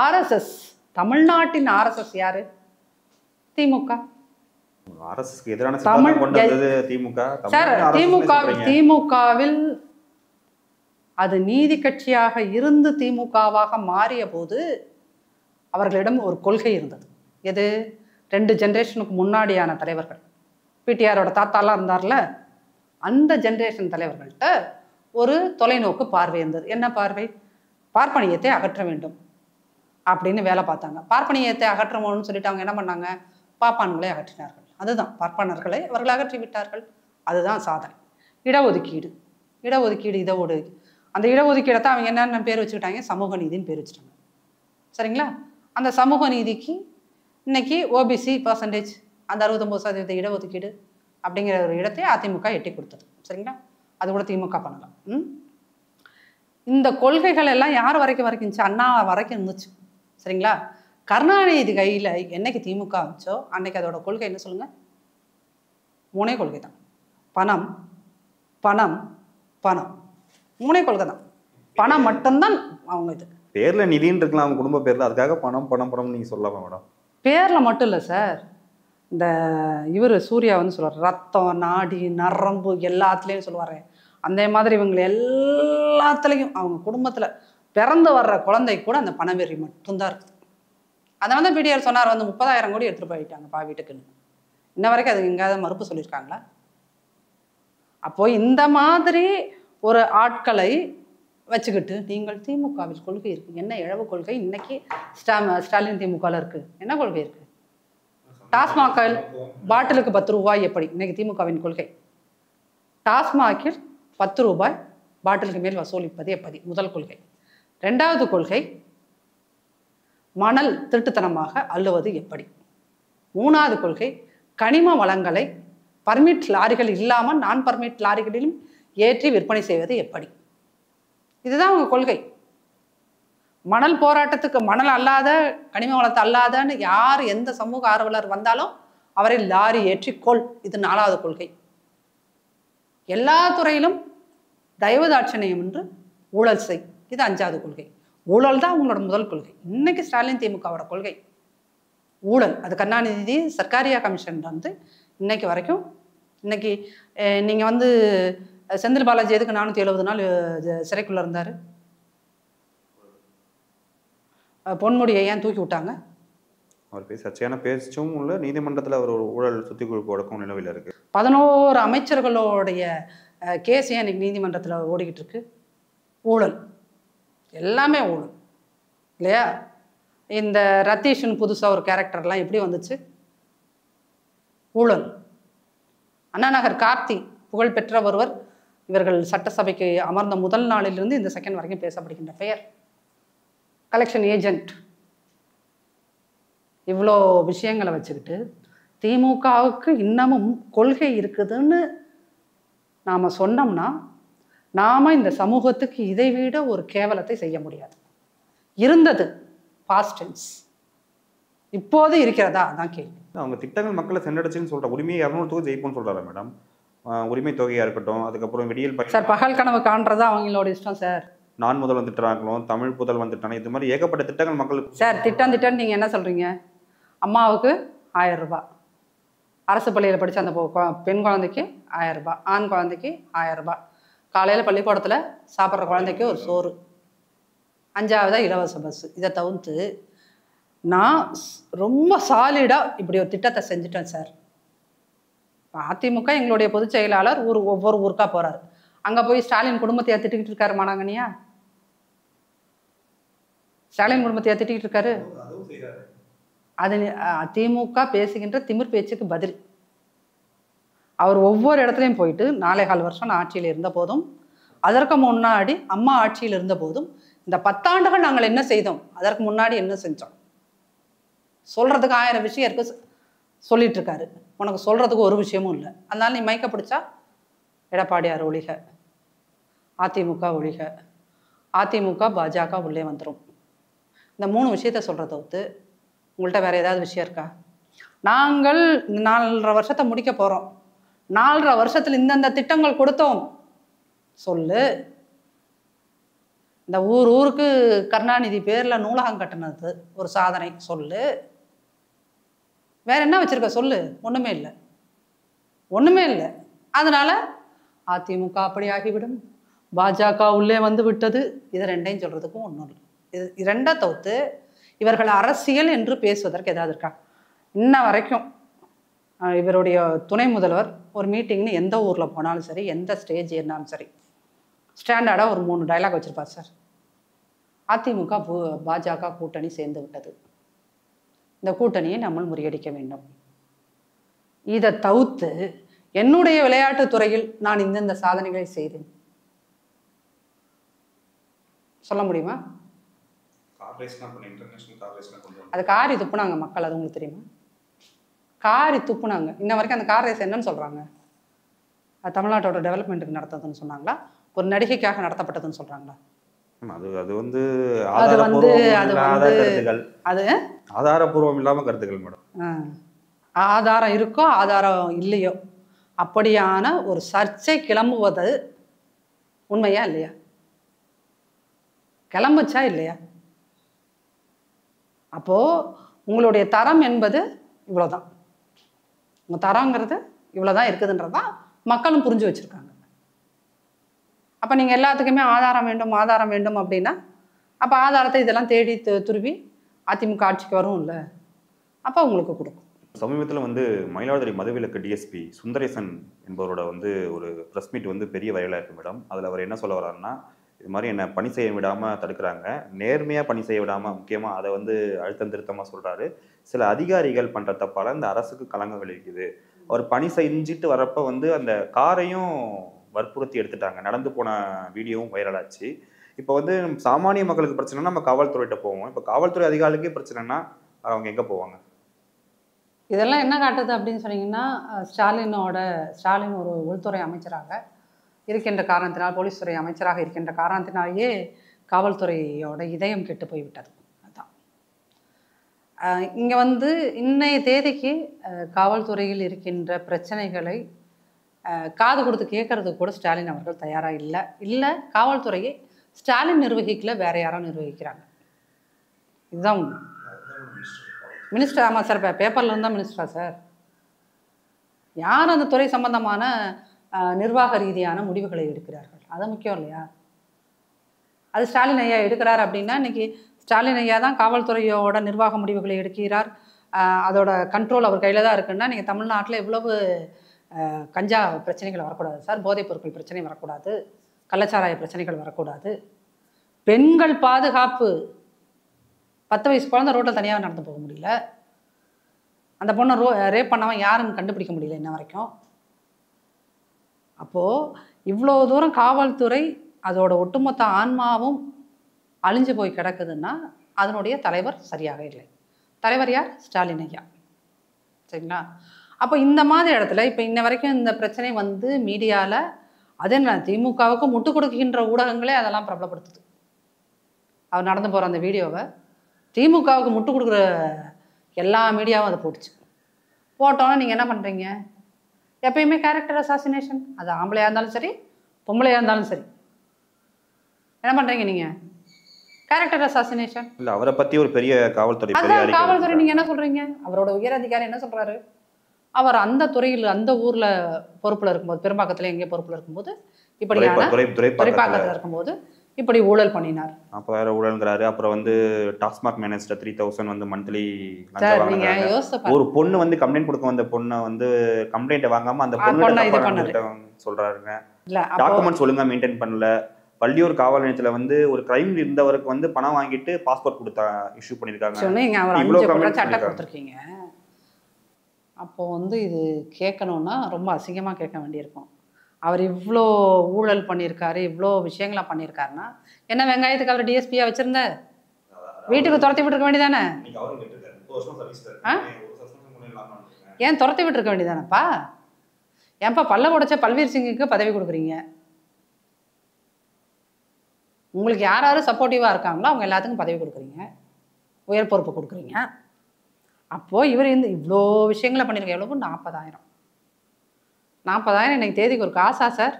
ஆர்எஸ்எஸ், தமிழ்நாட்டின் ஆர்எஸ்எஸ் யாரு? திமுக. ஆர்எஸ்எஸ்க்கு எதிரான சித்தாந்தம் கொண்டு வந்தது திமுக. சார், திமுகவில் அது நீதி கட்சியாக இருந்து திமுகவாக மாறிய போது அவர்களிடம் ஒரு கொள்கை இருந்தது. எது? 2 ஜென்ரேஷனுக்கு முன்னாடியான தலைவர்கள், பிடிஆரோட தாத்தாலாம் இருந்தார்ல, அந்த ஜென்ரேஷன் தலைவர்கள்ட்ட ஒரு தொலைநோக்கு பார்வை இருந்தது. என்ன பார்வை? பார்ப்பனியத்தை அகற்ற வேண்டும் அப்படின்னு வேலை பார்த்தாங்க. பார்ப்பனியத்தை அகற்றணும்னு சொல்லிட்டு அவங்க என்ன பண்ணாங்க? பாப்பான்களை அகற்றினார்கள். அதுதான், பார்ப்பனர்களை அவர்கள் அகற்றி விட்டார்கள். அதுதான் சாதனை. இடஒதுக்கீடு இதோடு அந்த இடஒதுக்கீடை தான் அவங்க என்னென்ன பேர் வச்சுக்கிட்டாங்க? சமூக நீதின்னு பேர் வச்சுட்டாங்க. சரிங்களா? அந்த சமூக நீதிக்கு இன்னைக்கு ஓபிசி பர்சன்டேஜ், அந்த 69% இடஒதுக்கீடு அப்படிங்கிற ஒரு இடத்தை அதிமுக எட்டி கொடுத்தது. சரிங்களா? அது கூட திமுக பண்ணலாம். இந்த கொள்கைகள் எல்லாம் யார் வரைக்கும் இருந்துச்சு? அண்ணா வரைக்கும் இருந்துச்சு. சரிங்களா? கருணாநிதி கையில் என்னைக்கு திமுக வந்துச்சோ அன்னைக்கு அதோட கொள்கை என்ன சொல்லுங்க? 3 கொள்கை தான். பணம் பணம் பணம். 3 கொள்கை தான். பணம் மட்டும்தான் அவங்க இது. பேர்ல நிதின்னு இருக்கலாம் அவங்க குடும்ப பேர்ல, அதுக்காக பணம் பணம் பணம் நீங்க சொல்லலாமா மேடம்? பேர்ல மட்டும் இல்லை சார். இந்த இவர் சூர்யா வந்து சொல்லுவார், ரத்தம் நாடி நரம்பு எல்லாத்துலேயும் சொல்லுவார். அந்த மாதிரி இவங்களை எல்லாத்துலேயும் அவங்க குடும்பத்தில் பிறந்து வர்ற குழந்தை கூட அந்த பணவெறி மட்டும்தான் இருக்குது. அதனால தான் பிடிஆர் சொன்னார் வந்து 30,000 கோடி எடுத்துகிட்டு போயிட்டாங்கப்பா வீட்டுக்குன்னு. இன்ன வரைக்கும் அது எங்கேயாவது மறுப்பு சொல்லியிருக்காங்களா? அப்போது இந்த மாதிரி ஒரு ஆட்களை வச்சுக்கிட்டு நீங்கள் திமுகவில் கொள்கை இருக்குது, என்ன இழவு கொள்கை இன்னைக்கு ஸ்டாலின் திமுகவில் இருக்குது? என்ன கொள்கை இருக்குது? டாஸ்மாகில் பாட்டிலுக்கு 10 ரூபாய் எப்படி இன்னைக்கு திமுகவின் கொள்கை? டாஸ்மாகில் 10 ரூபாய் பாட்டிலுக்கு மேல் வசூலிப்பது எப்படி? முதல் கொள்கை. 2வது கொள்கை, மணல் திருட்டுத்தனமாக அள்ளுவது எப்படி? 3வது கொள்கை, கனிம வளங்களை பர்மிட் லாரிகள் இல்லாமல் நான் பர்மிட் லாரிகளிலும் ஏற்றி விற்பனை செய்வது எப்படி? இதுதான் அவங்க கொள்கை. மணல் போராட்டத்துக்கு மணல் அல்லாத கனிம வளத்தை அல்லாதன்னு யார் எந்த சமூக ஆர்வலர் வந்தாலும் அவரை லாரி ஏற்றி கொள். இது 4வது கொள்கை. எல்லா துறையிலும் தயவு தாட்சணியம் என்று ஊழல் செய். இது 5வது கொள்கை. ஊழல் தான் அவங்களோட முதல் கொள்கை. இன்னைக்கு ஸ்டாலின் திமுகவோட கொள்கை ஊழல். அது கருணாநிதி சர்க்காரியா கமிஷன் வந்து இன்னைக்கு வரைக்கும். இன்னைக்கு நீங்கள் வந்து செந்தில் பாலாஜி எதுக்கு 470 நாள் சிறைக்குள்ளே இருந்தார்? பொன்முடியை ஏன் தூக்கி விட்டாங்க? அவர் சர்ச்சையான பேச்சும் உள்ள நீதிமன்றத்தில் அவர் ஒரு ஊழல் சுத்தி குழுக்கு வழக்கம் நிலவில் இருக்கு. 11 அமைச்சர்களுடைய கேஸ் ஏன் இன்னைக்கு நீதிமன்றத்தில் ஓடிக்கிட்டு இருக்கு? ஊழல், எல்லாமே ஊழல் இல்லையா? இந்த ரத்தீஷன் புதுசாக ஒரு கேரக்டர்லாம் எப்படி வந்துச்சு? ஊழல். அண்ணாநகர் கார்த்தி புகழ்பெற்ற ஒருவர், இவர்கள் சட்டசபைக்கு அமர்ந்த முதல் நாளிலிருந்து இந்த செகண்ட் வரைக்கும் பேசப்படுகின்ற பெயர் கலெக்ஷன் ஏஜென்ட். இவ்வளோ விஷயங்களை வச்சுக்கிட்டு திமுகவுக்கு இன்னமும் கொள்கை இருக்குதுன்னு நாம் சொன்னோம்னா நாம் இந்த சமூகத்துக்கு இதை விட ஒரு கேவலத்தை செய்ய முடியாது. இருந்தது பாஸ்ட் டென்ஸ், இப்போது இருக்கிறதா? அதான் கேள்வி. அவங்க திட்டங்கள் மக்களை சென்றடைச்சுன்னு சொல்ற உரிமையை 200 தொகை ஜெயிப்போம்னு சொல்றாரு மேடம். உரிமை தொகையா இருக்கட்டும், அதுக்கப்புறம் விடியல் சார் பகல் கனவு காண்றதா அவங்களோட இஷ்டம் சார். நான் முதல் திட்டம், தமிழ் புதல் வந்துட்டாங்க, இது மாதிரி ஏகப்பட்ட திட்டங்கள் மக்களுக்கு. சார் திட்டம் நீங்க என்ன சொல்றீங்க? அம்மாவுக்கு 1000 ரூபாய், அரசு பள்ளியில் படித்த அந்த பெண் குழந்தைக்கு 1000 ரூபாய், ஆண் குழந்தைக்கு 1000 ரூபாய், காலையில் பள்ளிக்கூடத்தில் சாப்பிட்ற குழந்தைக்கு ஒரு சோறு, 5ஆவதா இலவச பஸ். இதை தவிர்த்து நான் ரொம்ப சாலிடாக இப்படி ஒரு திட்டத்தை செஞ்சுட்டேன் சார். அதிமுக எங்களுடைய பொதுச் செயலாளர் ஒவ்வொரு ஊருக்கா போகிறாரு. அங்கே போய் ஸ்டாலின் குடும்பத்தையா திட்டிக்கிட்டு இருக்காரு மானாங்கனியா? ஸ்டாலின் குடும்பத்தையா திட்டிக்கிட்டு இருக்காரு? அது திமுக பேசுகின்ற திமிர் பேச்சுக்கு பதில். அவர் ஒவ்வொரு இடத்துலையும் போயிட்டு 4.25 வருஷம் நான் ஆட்சியில் இருந்த போதும், அதற்கு முன்னாடி அம்மா ஆட்சியில் இருந்த போதும், இந்த 10 ஆண்டுகள் நாங்கள் என்ன செய்தோம், அதற்கு முன்னாடி என்ன செஞ்சோம் சொல்றதுக்கு 1000 விஷயம் இருக்கு சொல்லிட்டு இருக்காரு. உனக்கு சொல்றதுக்கு ஒரு விஷயமும் இல்லை. அதனால நீ மைக்க பிடிச்சா எடப்பாடியார் ஒழிக, அதிமுக ஒழிக, அதிமுக பாஜக உள்ளே வந்துடும். இந்த 3 விஷயத்த சொல்றத தவிர்த்து உங்கள்கிட்ட வேற ஏதாவது விஷயம் இருக்கா? நாங்கள் 4.5 வருஷத்தை முடிக்க போறோம், 4.5 வருஷத்துல இந்தந்த திட்டங்கள் கொடுத்தோம் சொல்லு. இந்த ஊருக்கு கருணாநிதி பேர்ல நூலகம் கட்டினது ஒரு சாதனை சொல்லு. வேற என்ன வச்சிருக்க சொல்லு. ஒண்ணுமே இல்லை, ஒண்ணுமே இல்லை. அதனால அதிமுக அப்படி ஆகிவிடும், பாஜக உள்ளே வந்து விட்டது. இது 2ஐயும் சொல்றதுக்கும் ஒன்றும் இல்லை. இது 2ஐ தவிர்த்து இவர்கள் அரசியல் என்று பேசுவதற்கு ஏதாவது இருக்கா? இன்ன வரைக்கும் இவருடைய துணை முதல்வர் ஒரு மீட்டிங்னு எந்த ஊரில் போனாலும் சரி, எந்த ஸ்டேஜ் ஏறினாலும் சரி, ஸ்டாண்டர்டாக ஒரு 3 டைலாக் வச்சுருப்பார் சார். அதிமுக பாஜக கூட்டணி சேர்ந்து விட்டது, இந்த கூட்டணியை நம்ம முறியடிக்க வேண்டும். இதை தவிர்த்து என்னுடைய விளையாட்டுத் துறையில் நான் இந்தந்த சாதனைகளை செய்தேன் சொல்ல முடியுமா? அது காரி துப்புனாங்க மக்கள், அது உங்களுக்கு தெரியுமா? காரி துப்புனாங்க. இன்ன வரைக்கும் அந்த கார் ரேஸ் என்னன்னு சொல்றாங்க? தமிழ்நாட்டோட டெவலப்மெண்ட்டுக்கு நடத்ததுன்னு சொன்னாங்களா, ஒரு நடிகைக்காக நடத்தப்பட்டதுன்னு சொல்றாங்களா? அது வந்து ஆதாரபூர்வம் இல்லாம கருத்துக்கள் மேடம். ஆதாரம் இருக்கோ ஆதாரம் இல்லையோ அப்படியான ஒரு சர்ச்சை கிளம்புவது உண்மையா இல்லையா? கிளம்புச்சா இல்லையா? அப்போ உங்களுடைய தரம் என்பது இவ்வளவுதான், உங்க தரங்கிறது இவ்வளவுதான் இருக்குதுன்றதான் மக்களும் புரிஞ்சு வச்சிருக்காங்க. அப்ப நீங்க எல்லாத்துக்குமே ஆதாரம் வேண்டும் ஆதாரம் வேண்டும் அப்படின்னா அப்ப ஆதாரத்தை இதெல்லாம் தேடி துருவி அதிமுக ஆட்சிக்கு வரும் இல்லை, அப்ப உங்களுக்கு கொடுக்கும். சமீபத்தில் வந்து மயிலாடுதுறை மதுவிலக்கு டிஎஸ்பி சுந்தரேசன் என்பவரோட வந்து ஒரு ப்ரெஸ் மீட் வந்து பெரிய வைரலாக இருக்கு மேடம். அதில் அவர் என்ன சொல்ல வர்றாருன்னா, இது மாதிரி என்னை பணி செய்ய விடாமல் தடுக்கிறாங்க, நேர்மையாக பணி செய்ய விடாமல், முக்கியமாக அதை வந்து அழுத்தம் திருத்தமாக சொல்கிறாரு. சில அதிகாரிகள் பண்ணுற தப்பால் இந்த அரசுக்கு களங்கம் விளைவிக்குது. அவர் பணி செஞ்சுட்டு வரப்போ வந்து அந்த காரையும் வற்புறுத்தி எடுத்துட்டாங்க, நடந்து போன வீடியோவும் வைரலாச்சு. இப்போ வந்து சாமானிய மக்களுக்கு பிரச்சனைனா நம்ம காவல்துறையிட்ட போவோம், இப்போ காவல்துறை அதிகாரிகளுக்கே பிரச்சனைனா அவங்க எங்கே போவாங்க? இதெல்லாம் என்ன காட்டுது அப்படின்னு சொன்னீங்கன்னா, ஸ்டாலின் ஒரு உள்துறை அமைச்சராக இருக்கின்ற காரணத்தினால், போலீஸ் துறை அமைச்சராக இருக்கின்ற காரணத்தினாலேயே காவல்துறையோட இதயம் கெட்டு போய்விட்டது. அதுதான் இங்கே வந்து இன்னைய தேதிக்கு காவல்துறையில் இருக்கின்ற பிரச்சனைகளை காது கொடுத்து கேட்கறதுக்கு கூட ஸ்டாலின் அவர்கள் தயாராக இல்லை காவல்துறையை ஸ்டாலின் நிர்வகிக்கல, வேற யாரோ நிர்வகிக்கிறாங்க. இதுதான் உண்மை. மினிஸ்டர், ஆமாம் சார், பேப்பரில் இருந்தால் மினிஸ்டரா சார்? யார் அந்த துறை சம்பந்தமான நிர்வாக ரீதியான முடிவுகளை எடுக்கிறார்கள்? அது முக்கியம் இல்லையா? அது ஸ்டாலின் ஐயா எடுக்கிறார் அப்படின்னா இன்னைக்கு ஸ்டாலின் ஐயா தான் காவல்துறையோட நிர்வாக முடிவுகளை எடுக்கிறார். அதோட கண்ட்ரோல் அவர் கையில் தான் இருக்குன்னா நீங்கள் தமிழ்நாட்டில் எவ்வளவு கஞ்சா பிரச்சனைகள் வரக்கூடாது சார், போதைப் பொருட்கள் பிரச்சனை வரக்கூடாது, கள்ளச்சாராய பிரச்சனைகள் வரக்கூடாது, பெண்கள் பாதுகாப்பு. 10 வயசு குழந்தை ரோட்டில் தனியாக நடந்து போக முடியல, அந்த பொண்ணை ரேப் பண்ணவன் யாருன்னு கண்டுபிடிக்க முடியல இன்ன வரைக்கும். அப்போது இவ்வளோ தூரம் காவல்துறை அதோட ஒட்டுமொத்த ஆன்மாவும் அழிஞ்சு போய் கிடக்குதுன்னா அதனுடைய தலைவர் சரியாக இல்லை. தலைவர் யார்? ஸ்டாலின் ஐயா. சரிங்களா? அப்போ இந்த மாதிரி இடத்துல இப்போ இன்ன வரைக்கும் இந்த பிரச்சனை வந்து மீடியாவில், அதே திமுகவுக்கு முட்டு கொடுக்கின்ற ஊடகங்களே அதெல்லாம் பிரபலப்படுத்துது. அவர் நடந்து போகிற அந்த வீடியோவை திமுகவுக்கு முட்டு கொடுக்குற எல்லா மீடியாவும் அதை போட்டுச்சு. போட்டோன்னா நீங்கள் என்ன பண்ணுறீங்க? எப்பயுமே கேரக்டர் அசாசினேஷன். அது ஆம்பளையாக இருந்தாலும் சரி, பொம்பளையாக இருந்தாலும் சரி, என்ன பண்ணுறீங்க நீங்கள்? Character assassination. இல்லை, அவரை பற்றி ஒரு பெரிய காவல்துறை, அதான் காவல்துறை. நீங்கள் என்ன சொல்கிறீங்க? அவரோட உயர் அதிகாரி என்ன சொல்கிறாரு? அவர் அந்த துறையில் அந்த ஊரில் பொறுப்பில் இருக்கும்போது, பெரும்பாக்கத்தில் எங்கேயோ பொறுப்பில் இருக்கும்போது, இப்படியான துறைப்பாக்கத்தில் இருக்கும்போது இப்படி ஊழல் பண்ணினார். 40,000 ஊழல்ங்கிறாரு. அப்புறம் வந்து டாஸ்மாக் மேனேஜர் 3,000 வந்து மந்த்லி ஒரு பொண்ணு வந்து கம்ப்ளைண்ட் கொடுக்க வந்த பொண்ணை வந்து கம்ப்ளைண்ட் வாங்காம அந்த பொண்ணு சொல்றாருங்க. டாக்குமெண்ட்ஸ் ஒழுங்கா மெயின்டைன் பண்ணல. பள்ளியூர் காவல் நிலையத்துல வந்து ஒரு கிரைம் இருந்தவருக்கு வந்து பணம் வாங்கிட்டு பாஸ்போர்ட் கொடுத்தா இஷ்யூ பண்ணிருக்காங்க. அப்போ வந்து இது கேட்கணும்னா ரொம்ப அசிங்கமா கேட்க வேண்டியிருக்கும். அவர் இவ்வளோ ஊழல் பண்ணியிருக்காரு, இவ்வளோ விஷயங்களா பண்ணியிருக்காருன்னா என்ன வெங்காயத்துக்கு அவர் டிஎஸ்பியா வச்சிருந்த வீட்டுக்கு துரத்தி விட்டுருக்க வேண்டியதானே? ஏன் துரத்தி விட்டுருக்க வேண்டியதானப்பா? ஏன்ப்பா பல்ல உடைச்ச பல்வீர் சிங்குக்கு பதவி கொடுக்குறீங்க? உங்களுக்கு யார் யார் சப்போர்ட்டிவாக இருக்காங்களோ அவங்க எல்லாத்துக்கும் பதவி கொடுக்குறீங்க, உயர் பொறுப்பு கொடுக்குறீங்க. அப்போது இவர் இந்த இவ்வளோ விஷயங்களை பண்ணியிருக்க. எவ்வளவு? 40,000 இன்னைக்கு தேதிக்கு ஒரு காசா சார்?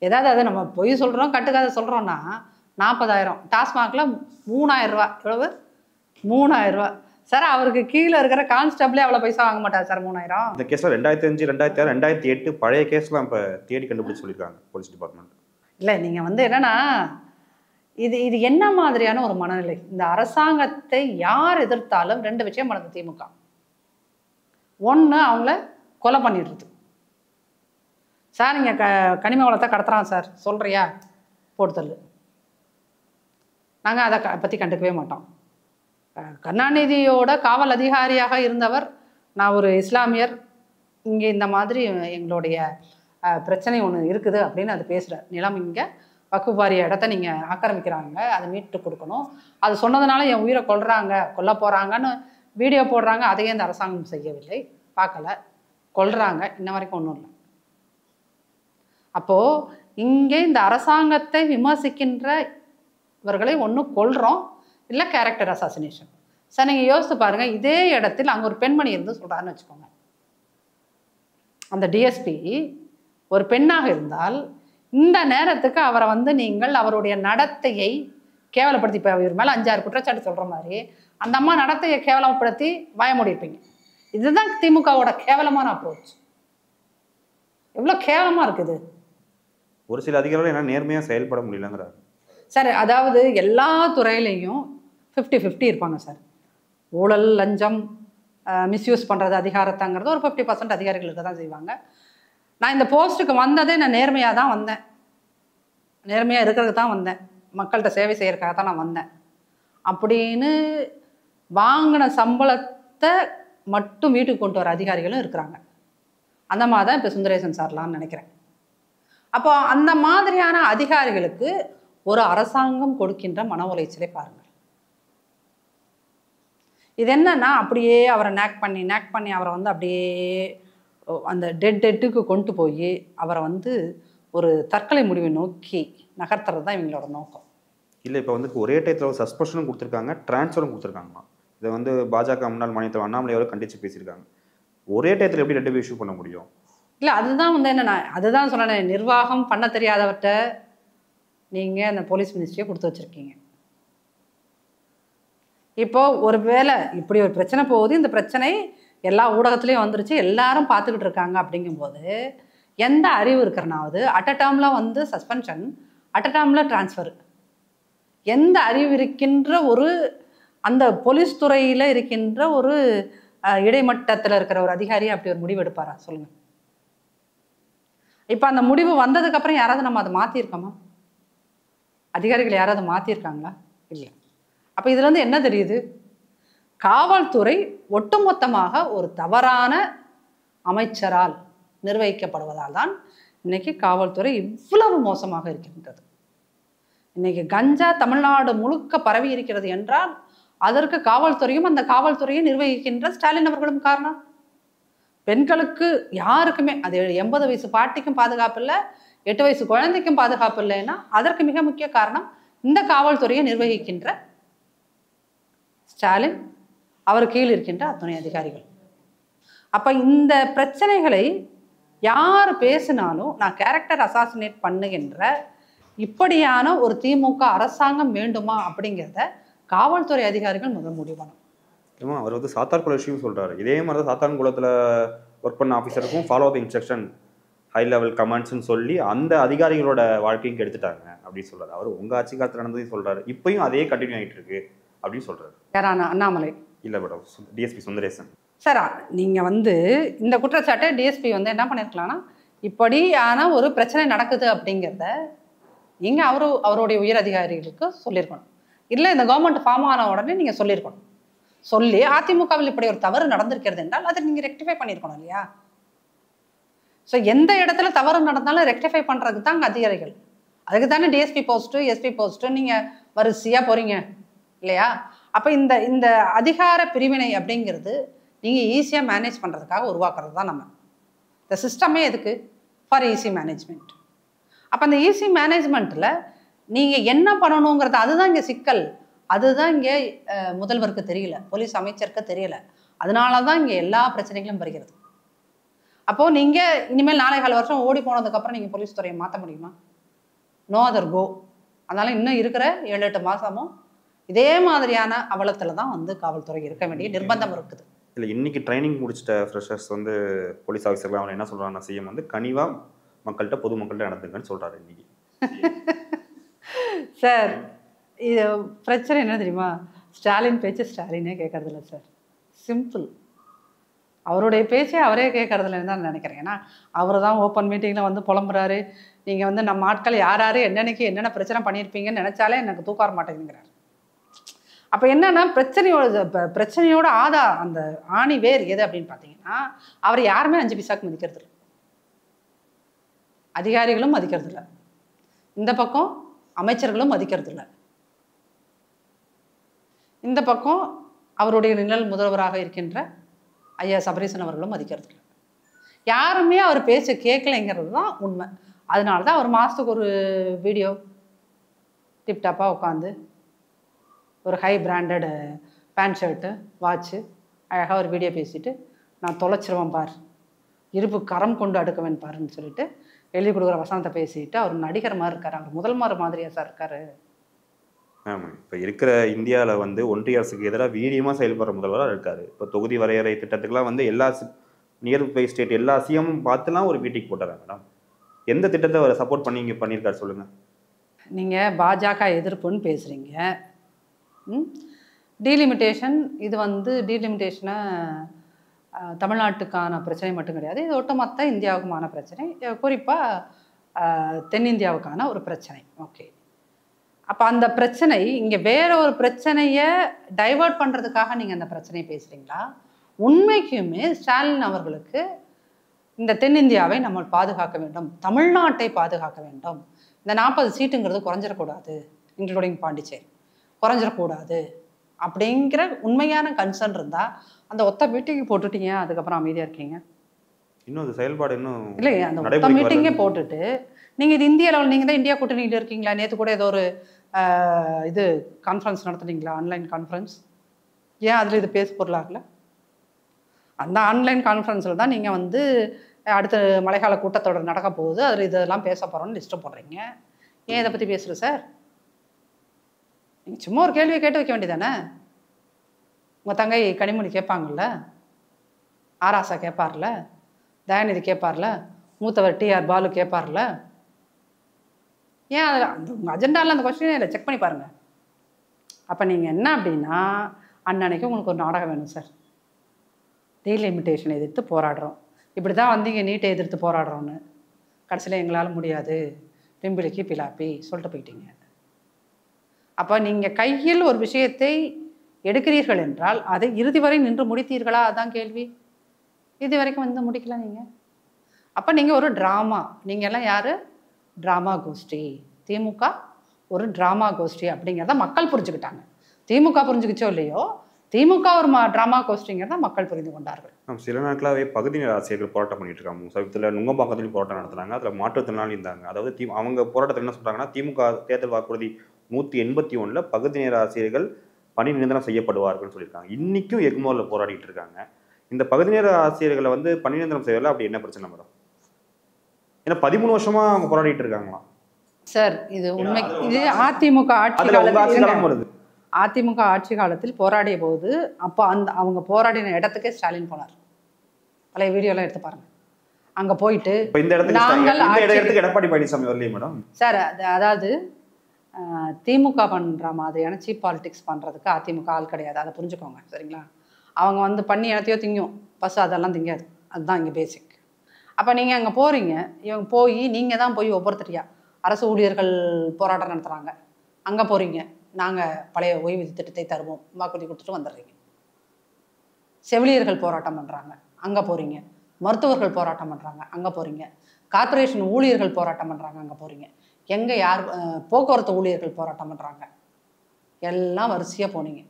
ஏதாவது அதை நம்ம பொய் சொல்கிறோம், கட்டுக்காத சொல்கிறோன்னா 40,000. டாஸ்மாகில் 3,000 ரூபா. எவ்வளவு? 3,000 ரூபா சார். அவருக்கு கீழே இருக்கிற கான்ஸ்டபிளே அவ்வளோ பைசா வாங்க மாட்டார் சார். 3,000. இந்த கேஸில் 2005, 2006, 2008 பழைய கேஸ்லாம் இப்போ தேடி கண்டுபிடிச்சு சொல்லியிருக்காங்க போலீஸ் டிபார்ட்மெண்ட். இல்லை, நீங்கள் வந்து என்னன்னா இது என்ன மாதிரியான ஒரு மனநிலை? இந்த அரசாங்கத்தை யார் எதிர்த்தாலும் 2 விஷயம் பண்ணுது திமுக. ஒன்று, அவங்கள கொலை பண்ணிடுறது. சார் நீங்கள் கனிம வளத்தை கடத்துறான் சார், சொல்கிறியா? போட்டுத்தள்ளு. நாங்கள் அதை பற்றி கண்டுக்கவே மாட்டோம். கருணாநிதியோட காவல் அதிகாரியாக இருந்தவர், நான் ஒரு இஸ்லாமியர், இங்கே இந்த மாதிரி எங்களுடைய பிரச்சனை ஒன்று இருக்குது அப்படின்னு அது பேசுகிறார். நிலம் இங்கே வக்குஃப் வாரிய இடத்த நீங்கள் ஆக்கிரமிக்கிறாங்க, அதை மீட்டு கொடுக்கணும், அது சொன்னதுனால என் உயிரை கொல்ல போகிறாங்கன்னு வீடியோ போடுறாங்க. அதையே இந்த அரசாங்கம் செய்யவில்லை, பார்க்கல, கொல்றாங்க. இன்ன வரைக்கும் ஒன்றும் இல்லை. அப்போது இங்கே இந்த அரசாங்கத்தை விமர்சிக்கின்றவர்களை ஒன்று கொல்றோம், இல்லை கேரக்டர் அசாசினேஷன். சார் நீங்கள் யோசித்து பாருங்கள், இதே இடத்தில் அங்கே ஒரு பெண்மணி இருந்து சொல்கிறாருன்னு வச்சுக்கோங்க. அந்த டிஎஸ்பி ஒரு பெண்ணாக இருந்தால் இந்த நேரத்துக்கு அவரை வந்து நீங்கள் அவருடைய நடத்தையை கேவலப்படுத்தி, இப்போ இவர் மேலே 5-6 குற்றச்சாட்டு சொல்கிற மாதிரி அந்த அம்மா நடத்தையை கேவலப்படுத்தி பயமுடிப்பீங்க. இதுதான் திமுகவோட கேவலமான அப்ரோச். எவ்வளோ கேவலமாக இருக்குது. ஒரு சில அதிகாரிகள் என்ன நேர்மையாக செயல்பட முடியலங்கிறாரு சார். அதாவது எல்லா துறையிலையும் 50-50 இருப்பாங்க சார். ஊழல், லஞ்சம், மிஸ்யூஸ் பண்ணுறது அதிகாரத்தாங்கிறது ஒரு 50% அதிகாரிகளுக்கு தான் செய்வாங்க. நான் இந்த போஸ்ட்டுக்கு வந்ததே நான் நேர்மையாக தான் வந்தேன், நேர்மையாக இருக்கிறதுக்கு தான் வந்தேன், மக்கள்கிட்ட சேவை செய்யறதுக்காக தான் நான் வந்தேன் அப்படின்னு வாங்கின சம்பளத்தை மட்டும் வீட்டுக்கு கொண்டு வர அதிகாரிகளும் இருக்கிறாங்க. அந்த மாதிரி தான் இப்போ சுந்தரேசன் சார்லான்னு நினைக்கிறேன். அப்போ அந்த மாதிரியான அதிகாரிகளுக்கு ஒரு அரசாங்கம் கொடுக்கின்ற மன உளைச்சலை பாருங்கள். இது என்னன்னா அப்படியே அவரை நேக் பண்ணி அவரை வந்து அப்படியே அந்த டெட்டுக்கு கொண்டு போய் அவரை வந்து ஒரு தற்கொலை முடிவை நோக்கி நகர்த்துறது தான் இவங்களோட நோக்கம். இல்லை இப்போ வந்து ஒரே டயத்தில் சஸ்பென்ஷனும் கொடுத்துருக்காங்க, ட்ரான்ஸ்ஃபரும் கொடுத்துருக்காங்கம்மா. இதை வந்து பாஜக முன்னாள் மாநில தலைவர் அண்ணாமலை அவர்கள் கண்டித்து பேசியிருக்காங்க. ஒரே டயத்தில் எப்படி 2 இஷ்யூ பண்ண முடியும்? இல்லை, அதுதான் வந்து என்னன்னா, அதுதான் சொன்னேன், நிர்வாகம் பண்ண தெரியாதவர்கிட்ட நீங்கள் அந்த போலீஸ் மினிஸ்ட்ரியை கொடுத்து வச்சுருக்கீங்க. இப்போ ஒரு வேளை இப்படி ஒரு பிரச்சனை போகுது, இந்த பிரச்சனை எல்லா ஊடகத்துலேயும் வந்துருச்சு, எல்லாரும் பார்த்துக்கிட்டு இருக்காங்க. அப்படிங்கும்போது எந்த அறிவு இருக்கிறனாவது அட் அ டேர்மில் வந்து சஸ்பென்ஷன், அட் அ டேர்மில் டிரான்ஸ்ஃபர், எந்த அறிவு இருக்கின்ற ஒரு அந்த போலீஸ் துறையில் இருக்கின்ற ஒரு இடைமட்டத்தில் இருக்கிற ஒரு அதிகாரி அப்படி ஒரு முடிவு எடுப்பாரா சொல்லுங்க? இப்போ அந்த முடிவு வந்ததுக்கப்புறம் யாராவது நம்ம அதை மாற்றிருக்கோமா? அதிகாரிகள் யாராவது மாற்றிருக்காங்களா? இல்லை. அப்போ இதுல இருந்து என்ன தெரியுது? காவல்துறை ஒட்டுமொத்தமாக ஒரு தவறான அமைச்சரால் நிர்வகிக்கப்படுவதால் தான் இன்னைக்கு காவல்துறை இவ்வளவு மோசமாக இருக்கின்றது. இன்னைக்கு கஞ்சா தமிழ்நாடு முழுக்க பரவி இருக்கிறது என்றால் அதற்கு காவல்துறையும் அந்த காவல்துறையை நிர்வகிக்கின்ற ஸ்டாலின் அவர்களும் காரணம். பெண்களுக்கு யாருக்குமே, அது 80 வயசு பாட்டிக்கும் பாதுகாப்பு இல்லை, 8 வயசு குழந்தைக்கும் பாதுகாப்பு இல்லைன்னா அதற்கு மிக முக்கிய காரணம் இந்த காவல்துறையை நிர்வகிக்கின்ற ஸ்டாலின், அவர் கீழ் இருக்கின்ற அத்துணை அதிகாரிகள். அப்ப இந்த பிரச்சனைகளை யார் பேசினாலும் நான் கேரக்டர் அசாசினேட் பண்ணுகின்ற இப்படியான ஒரு திமுக அரசாங்கம் வேண்டுமா அப்படிங்கிறத காவல்துறை அதிகாரிகள் முதல் முடிவானும். ஆமா, அவர் வந்து சாத்தான்குளம் விஷயம் சொல்றாரு. இதே மாதிரி தான் சாத்தான்குளத்தில் ஒர்க் பண்ண ஆஃபீஸருக்கும் follow the instruction high level கமாண்ட்ஸ்ன்னு சொல்லி அந்த அதிகாரிகளோட வாழ்க்கையும் கெடுத்துட்டாங்க அப்படின்னு சொல்றாரு. அவர் உங்க ஆட்சி காலத்தில் நடந்ததையும் சொல்றாரு, இப்பயும் அதே கண்டினியூ ஆகிட்டு இருக்கு அப்படின்னு சொல்றாரு. அண்ணாமலை இல்லை மேடம், டிஎஸ்பி சுந்தரேசன் சார், நீங்க வந்து இந்த குற்றச்சாட்டை டிஎஸ்பி வந்து என்ன பண்ணிருக்கலாம்னா, இப்படியான ஒரு பிரச்சனை நடக்குது அப்படிங்கிறத நீங்க அவருடைய உயர் அதிகாரிகளுக்கு சொல்லியிருக்கணும். இல்லை இந்த கவர்மெண்ட் ஃபார்ம் ஆன உடனே நீங்க சொல்லியிருக்கணும். சொல்லி அதிமுகவில் இப்படி ஒரு தவறு நடந்திருக்கிறது என்றால் அதை நீங்க ரெக்டிஃபை பண்ணியிருக்கணும் இல்லையா? ஸோ எந்த இடத்துல தவறு நடந்தாலும் ரெக்டிஃபை பண்றதுக்கு தான் அதிகாரிகள். அதுக்கு தானே டிஎஸ்பி போஸ்ட்டு, எஸ்பி போஸ்ட்டு நீங்க வரிசையா போறீங்க இல்லையா? அப்ப இந்த இந்த அதிகார பிரிவினை அப்படிங்கிறது நீங்க ஈஸியா மேனேஜ் பண்றதுக்காக உருவாக்குறது தான் நம்ம. இந்த சிஸ்டமே எதுக்கு? For easy management. அப்ப அந்த ஈஸி மேனேஜ்மெண்ட்ல நீங்க என்ன பண்ணணுங்கிறது அதுதான் இங்க சிக்கல். அதுதான் இங்க முதல்வருக்கு தெரியல, போலீஸ் அமைச்சருக்கு தெரியல. அதனாலதான் இங்க எல்லா பிரச்சனைகளும் வருகிறது. அப்போ நீங்க இனிமேல் 4.25 வருஷம் ஓடி போனதுக்கு அப்புறம் நீங்க போலீஸ் துறையை மாற்ற முடியுமா? No other go. அதனால இன்னும் இருக்கிற 7-8 மாசமும் இதே மாதிரியான அவலத்துல தான் வந்து காவல்துறை இருக்க வேண்டிய நிர்பந்தம் இருக்குது. இல்லை, இன்னைக்கு ட்ரைனிங் முடிச்சிட்ட ஃப்ரெஷர்ஸ் வந்து போலீஸ் ஆஃபீஸர்லாம் அவன் என்ன சொல்றாங்கன்னா, சிஎம் வந்து கனிவா மக்கள்கிட்ட பொதுமக்கள்கிட்ட நடந்துங்கன்னு சொல்றாரு இன்னைக்கு. சார், இது பிரச்சனை என்ன தெரியுமா? ஸ்டாலின் பேச்சு ஸ்டாலினே கேட்கறது இல்லை சார். சிம்பிள். அவருடைய பேச்சே அவரே கேட்கறதுலன்னு தான் நினைக்கிறேன். ஏன்னா அவர் தான் ஓப்பன் மீட்டிங்கில் வந்து புலம்புறாரு. நீங்கள் வந்து நம்ம ஆட்கள் யார் யார் என்னென்னைக்கு என்னென்ன பிரச்சனை பண்ணியிருப்பீங்கன்னு நினச்சாலே எனக்கு தூக்க வர மாட்டேங்கிறார். அப்போ என்னன்னா பிரச்சனையோட அந்த ஆணி வேர் எது அப்படின்னு பார்த்தீங்கன்னா, அவர் யாருமே 5 பைசாக்கு மதிக்கிறது இல்லை, அதிகாரிகளும் மதிக்கிறது இல்லை, இந்த பக்கம் அமைச்சர்களும் மதிக்கிறது இல்லை, இந்த பக்கம் அவருடைய நிழல் முதல்வராக இருக்கின்ற ஐயா சபரீசன் அவர்களும் மதிக்கிறது இல்லை. யாருமே அவர் பேச்ச கேட்கலைங்கிறது தான் உண்மை. அதனால தான் அவர் மாதத்துக்கு ஒரு வீடியோ டிப்டாப்பாக உட்காந்து ஒரு high branded pant shirt watch அழகாக ஒரு வீடியோ பேசிட்டு நான் தொலைச்சிருவேன் பார், இருப்பு கரம் கொண்டு அடுக்குவேன் பாருன்னு சொல்லிட்டு எழுதி கொடுக்குற வசனத்தை பேசிட்டு அவர் நடிகர் மாதிரி இருக்கார். அவர் முதல் மாதிரியா சார் இருக்காரு. ஆமாம், இப்போ இருக்கிற இந்தியாவில் வந்து ஒன்றிய அரசுக்கு எதிராக வீரியமாக செயல்படுற முதல்வராக இருக்காரு. இப்போ தொகுதி வரையறை திட்டத்துக்குலாம் வந்து எல்லா நியர் பை ஸ்டேட் எல்லா சிஎம்மும் பார்த்துலாம் ஒரு மீட்டிங் போட்டுறாங்க மேடம். எந்த திட்டத்தை அவரை சப்போர்ட் பண்ணியிருக்காரு சொல்லுங்கள்? நீங்கள் பாஜக எதிர்ப்புன்னு பேசுகிறீங்க. டீலிமிட்டேஷன், இது வந்து டீலிமிட்டேஷனை தமிழ்நாட்டுக்கான பிரச்சனை மட்டும் கிடையாது, இது ஒட்டுமொத்த இந்தியாவுக்குமான பிரச்சனை, குறிப்பாக தென்னிந்தியாவுக்கான ஒரு பிரச்சனை. ஓகே, அப்போ அந்த பிரச்சனை இங்கே வேற ஒரு பிரச்சனையை டைவர்ட் பண்ணுறதுக்காக நீங்கள் அந்த பிரச்சனையை பேசுகிறீங்களா? உண்மைக்குமே ஸ்டாலின் அவர்களுக்கு இந்த தென்னிந்தியாவை நம்ம பாதுகாக்க வேண்டும், தமிழ்நாட்டை பாதுகாக்க வேண்டும், இந்த 40 சீட்டுங்கிறது குறைஞ்சிடக்கூடாது, இன்க்ளூடிங் பாண்டிச்சேரி குறைஞ்சிடக்கூடாது அப்படிங்கிற உண்மையான கன்சர்ன் இருந்தால் அந்த ஒத்த மீட்டிங்கை போட்டுட்டீங்க, அதுக்கப்புறம் அமைதியாக இருக்கீங்க. இன்னும் அது செயல்பாடு இன்னும் இல்லை, அந்த ஒத்த மீட்டிங்கே போட்டுட்டு நீங்கள் இது இந்திய அளவில் நீங்கள் தான் இந்தியா கூட்டணியில் இருக்கீங்களா? நேற்று கூட ஏதோ ஒரு இது கான்ஃபரன்ஸ் நடத்துனீங்களா, ஆன்லைன் கான்ஃபரன்ஸ்? ஏன் அதில் இது பேசு பொருளாகல? அந்த ஆன்லைன் கான்ஃபரன்ஸில் தான் நீங்கள் வந்து அடுத்த மழைக்கால கூட்டத்தொடர் நடக்க போகுது, அதில் இதெல்லாம் பேச போகிறோன்னு லிஸ்ட்டு போடுறீங்க. ஏன் இதை பற்றி பேசுகிற சார்? நீங்கள் சும்மா ஒரு கேள்வியை கேட்டு வைக்க வேண்டியதானே? உங்கள் தங்கை கனிமொழி கேட்பாங்கல்ல, ஆராசா கேட்பார்ல, தயாநிதி கேட்பார்ல, மூத்தவர் டிஆர் பாலு கேட்பார்ல. ஏன் அதில் அந்த உங்கள் அஜெண்டாவில் அந்த கொஸ்டினே இல்லை, செக் பண்ணி பாருங்கள். அப்போ நீங்கள் என்ன அப்படின்னா, அன்னன்னைக்கு உங்களுக்கு ஒரு நாடகம் வேணும் சார். டீலிமிட்டேஷனை எதிர்த்து போராடுறோம், இப்படி தான் வந்தீங்க நீட்டை எதிர்த்து போராடுறோன்னு, கடைசியில் எங்களால் முடியாது, பிம்பிளிக்கு பிலாப்பி சொல்லிட்டு போயிட்டீங்க. அப்போ நீங்கள் கையில் ஒரு விஷயத்தை எடுக்கிறீர்கள் என்றால் அதை இறுதி வரை நின்று முடித்தீர்களா? அதுதான் கேள்வி. இது வரைக்கும் வந்து முடிக்கல நீங்கள். அப்போ நீங்கள் ஒரு ட்ராமா, நீங்கள் எல்லாம் யார்? ட்ராமா கோஷ்டி. திமுக ஒரு ட்ராமா கோஷ்டி அப்படிங்கிறத மக்கள் புரிஞ்சுக்கிட்டாங்க. திமுக புரிஞ்சுக்கிச்சோ இல்லையோ, திமுக ஒரு ட்ராமா கோஷ்டிங்கிறத மக்கள் புரிந்து கொண்டார்கள். சில நாட்களாகவே பகுதி நேர ஆசிரியர்கள் போராட்டம் பண்ணிட்டு இருக்காங்க. சமீபத்தில் நுங்கம்பாக்கத்துலையும் போராட்டம் நடத்துனாங்க. அதில் மாற்றுத்திறனாளி இருந்தாங்க. அதாவது அவங்க போராட்டத்தில் என்ன சொல்கிறாங்கன்னா, திமுக தேர்தல் வாக்குறுதி 181 பகுதி நேர ஆசிரியர்கள் பணி நிரந்தரம் செய்யப்படுவார்கள் சொல்லியிருக்காங்க. இன்னைக்கும் எக்மோரில் போராடிட்டு இருக்காங்க. இந்த பகுதி நேர ஆசிரியர்களை வந்து பணி நிரந்தரம் செய்வதில் அப்படி என்ன பிரச்சனை மேடம்? ஏன்னா 13 வருஷமா அவங்க போராடிட்டு இருக்காங்களா சார்? இது உண்மை. இது அதிமுக ஆட்சி காலத்தில், அதிமுக ஆட்சி காலத்தில் போராடிய போது அப்போ அவங்க போராடின இடத்துக்கே ஸ்டாலின் போனார். பழைய வீடியோலாம் எடுத்து பாருங்க. அங்கே போயிட்டு இந்த இடத்துக்கு எடப்பாடி பழனிசாமி வரலையே மேடம்? சார் அதாவது திமுக பண்ணுற மாதிரியான சீப் பாலிடிக்ஸ் பண்ணுறதுக்கு அதிமுக ஆள் கிடையாது, அதை புரிஞ்சுக்கோங்க சரிங்களா? அவங்க வந்து பண்ணி இடத்தையோ திங்கும், பஸ் அதெல்லாம் திங்காது. அதுதான் இங்கே பேசிக். அப்போ நீங்கள் அங்கே போகிறீங்க, இவங்க போய் நீங்கள் தான் போய் ஒவ்வொருத்தரையா அரசு ஊழியர்கள் போராட்டம் நடத்துகிறாங்க, அங்கே போகிறீங்க, நாங்கள் பழைய ஓய்வூதிய திட்டத்தை தருவோம் வாக்குறுதி கொடுத்துட்டு வந்துடுறீங்க. செவிலியர்கள் போராட்டம் பண்ணுறாங்க, அங்கே போகிறீங்க. மருத்துவர்கள் போராட்டம் பண்ணுறாங்க, அங்கே போகிறீங்க. கார்ப்பரேஷன் ஊழியர்கள் போராட்டம் பண்ணுறாங்க, அங்கே போகிறீங்க. எங்கே யார் போக்குவரத்து ஊழியர்கள் போராட்டம் பண்ணுறாங்க, எல்லாம் வரிசையாக போனீங்க.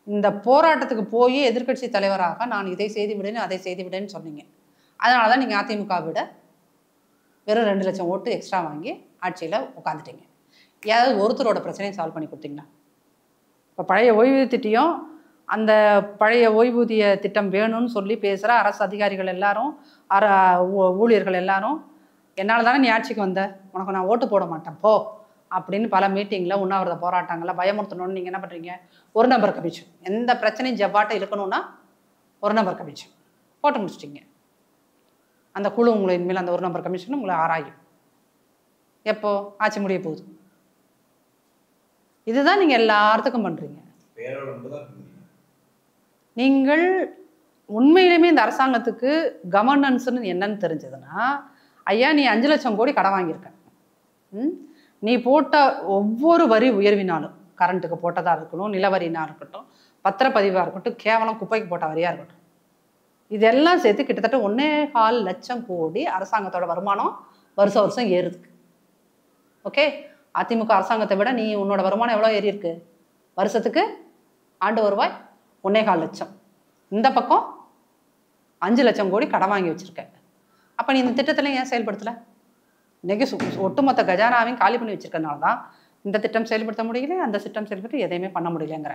இந்த போராட்டத்துக்கு போய் எதிர்க்கட்சி தலைவராக நான் இதை செய்து விடேன்னு அதை செய்து விடேன்னு சொன்னீங்க. அதனால தான் நீங்கள் அதிமுக விட வெறும் 2 லட்சம் ஓட்டு எக்ஸ்ட்ரா வாங்கி ஆட்சியில் உட்காந்துட்டீங்க. ஏதாவது ஒருத்தரோட பிரச்சனையை சால்வ் பண்ணி கொடுத்தீங்களா? இப்போ பழைய ஓய்வூதிய திட்டம், அந்த பழைய ஓய்வூதிய திட்டம் வேணும்னு சொல்லி பேசுகிற அரசு அதிகாரிகள் எல்லாரும், ஊழியர்கள் எல்லாரும், என்னால் தானே நீ ஆட்சிக்கு வந்த, உனக்கு நான் ஓட்டு போட மாட்டேன் போ அப்படின்னு பல மீட்டிங்கில் உண்ணாவிரத போராட்டங்களில் பயமுறுத்தணும்னு நீங்கள் என்ன பண்ணுறீங்க? ஒரு நபர் கமிஷன். எந்த பிரச்சனையும் ஜவ்வாட்டை இழுக்கணும்னா ஒரு நபர் கமிஷன் போட்டு முடிச்சிட்டிங்க. அந்த குழு உங்களை இனிமேல் அந்த ஒரு நபர் கமிஷன் உங்களை ஆராயும். எப்போ ஆட்சி முடிய போகுது? இதுதான் நீங்கள் எல்லாத்துக்கும் பண்ணுறீங்க. நீங்கள் உண்மையிலுமே இந்த அரசாங்கத்துக்கு கவர்னன்ஸ்னு என்னன்னு தெரிஞ்சதுன்னா, ஐயா நீ 5 லட்சம் கோடி கடன் வாங்கியிருக்க, நீ போட்ட ஒவ்வொரு வரி உயர்வினாலும், கரண்ட்டுக்கு போட்டதாக இருக்கட்டும், நிலவரினாக இருக்கட்டும், பத்திரப்பதிவாக இருக்கட்டும், கேவலம் குப்பைக்கு போட்ட வரியாக இருக்கட்டும், இதெல்லாம் சேர்த்து கிட்டத்தட்ட 1.25 லட்சம் கோடி அரசாங்கத்தோட வருமானம் வருஷம் வருஷம் ஏறுதுக்கு. ஓகே, அதிமுக அரசாங்கத்தை விட நீ உன்னோட வருமானம் எவ்வளோ ஏறி இருக்கு வருஷத்துக்கு? ஆண்டு வருவாய் 1.25 லட்சம். இந்த பக்கம் 5 லட்சம் கோடி கடன் வாங்கி வச்சிருக்க. அப்போ நீ இந்த திட்டத்தில் ஏன் செயல்படுத்தலை? இன்னைக்கு ஒட்டுமொத்த கஜானாவையும் காலி பண்ணி வச்சிருக்கனால தான் இந்த திட்டம் செயல்படுத்த முடியல, அந்த திட்டம் செயல்படுத்த எதையுமே பண்ண முடியலங்கிற.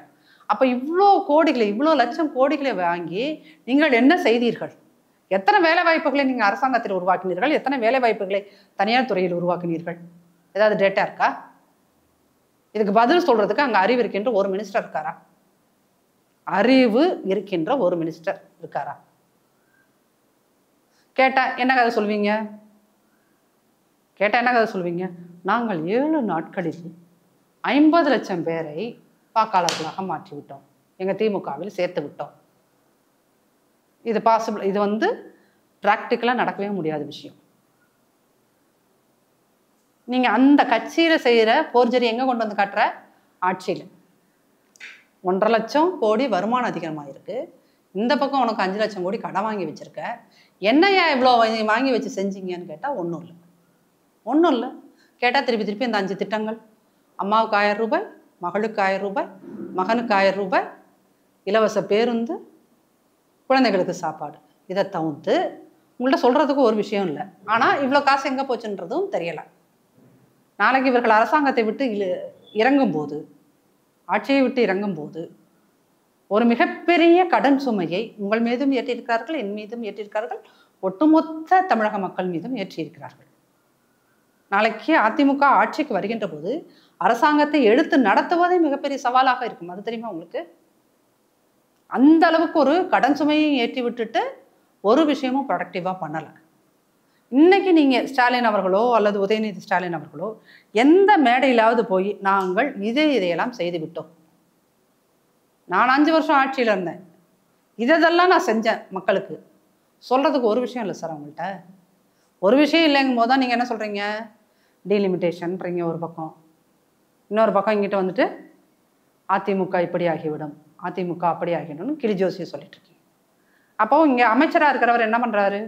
அப்போ இவ்வளோ கோடிகளை, இவ்வளோ லட்சம் கோடிகளை வாங்கி நீங்கள் என்ன செய்தீர்கள்? எத்தனை வேலை வாய்ப்புகளை நீங்கள் அரசாங்கத்தில் உருவாக்கினீர்கள்? எத்தனை வேலை வாய்ப்புகளை தனியார் துறையில் உருவாக்கினீர்கள்? ஏதாவது டேட்டா இருக்கா? இதுக்கு பதில் சொல்றதுக்கு அங்கே அறிவு இருக்கின்ற ஒரு மினிஸ்டர் இருக்காரா? அறிவு இருக்கின்ற ஒரு மினிஸ்டர் இருக்காரா? கேட்டா என்ன கதை சொல்வீங்க? கேட்டால் என்ன கதை சொல்வீங்க? நாங்கள் 7 நாட்களில் 50 லட்சம் பேரை வாக்காளர்களாக மாற்றி விட்டோம், எங்கள் திமுகவில் சேர்த்து விட்டோம். இது பாசிபிள்? இது வந்து ப்ராக்டிக்கலாக நடக்கவே முடியாத விஷயம். நீங்கள் அந்த கட்சியில் செய்கிற போர்ஜரி எங்கே கொண்டு வந்து காட்டுற? ஆட்சியில் 1.5 லட்சம் கோடி வருமானம் அதிகமாக இருக்குது, இந்த பக்கம் உனக்கு 5 லட்சம் கோடி கடன் வாங்கி வச்சுருக்க. என்னையா இவ்வளோ வாங்கி வச்சு செஞ்சீங்கன்னு கேட்டால் ஒன்றும் இல்லை, ஒன்றும் இல்லை. கேட்டால் திருப்பி இந்த 5 திட்டங்கள், அம்மாவுக்கு 1000 ரூபாய், மகளுக்கு 1000 ரூபாய், மகனுக்கு 1000 ரூபாய், இலவச பேருந்து, குழந்தைகளுக்கு சாப்பாடு, இதை தவிர்த்து உங்கள்கிட்ட சொல்கிறதுக்கு ஒரு விஷயம் இல்லை. ஆனால் இவ்வளோ காசு எங்கே போச்சுன்றதும் தெரியலை. நாளைக்கு இவர்கள் அரசாங்கத்தை விட்டு இறங்கும்போது, ஆட்சியை விட்டு இறங்கும்போது ஒரு மிகப்பெரிய கடன் சுமையை உங்கள் மீதும் ஏற்றியிருக்கிறார்கள், என் மீதும் ஏற்றியிருக்கிறார்கள், ஒட்டுமொத்த தமிழக மக்கள் மீதும் ஏற்றியிருக்கிறார்கள். நாளைக்கு அதிமுக ஆட்சிக்கு வருகின்ற போது அரசாங்கத்தை எடுத்து நடத்துவதே மிகப்பெரிய சவாலாக இருக்கும். அது தெரியுமா உங்களுக்கு? அந்த அளவுக்கு ஒரு கடன் சுமையை ஏற்றி விட்டுட்டு ஒரு விஷயமும் ப்ரொடக்டிவாக பண்ணலை. இன்னைக்கு நீங்கள் ஸ்டாலின் அவர்களோ அல்லது உதயநிதி ஸ்டாலின் அவர்களோ எந்த மேடையிலாவது போய் நாங்கள் இதையெல்லாம் செய்து விட்டோம், நான் 5 வருஷம் ஆட்சியில் இருந்தேன், இதெல்லாம் நான் செஞ்சேன் மக்களுக்கு சொல்கிறதுக்கு ஒரு விஷயம் இல்லை சார். அவங்கள்ட்ட ஒரு விஷயம் இல்லைங்கும் போது தான் நீங்கள் என்ன சொல்கிறீங்க? டீலிமிட்டேஷன்றீங்க ஒரு பக்கம், இன்னொரு பக்கம் இங்கிட்ட வந்துட்டு அதிமுக இப்படி ஆகிவிடும், அதிமுக அப்படி ஆகிவிடும் கிளி ஜோசியை சொல்லிட்டு இருக்கீங்க. அப்போ இங்கே அமைச்சராக இருக்கிறவர் என்ன பண்ணுறாரு,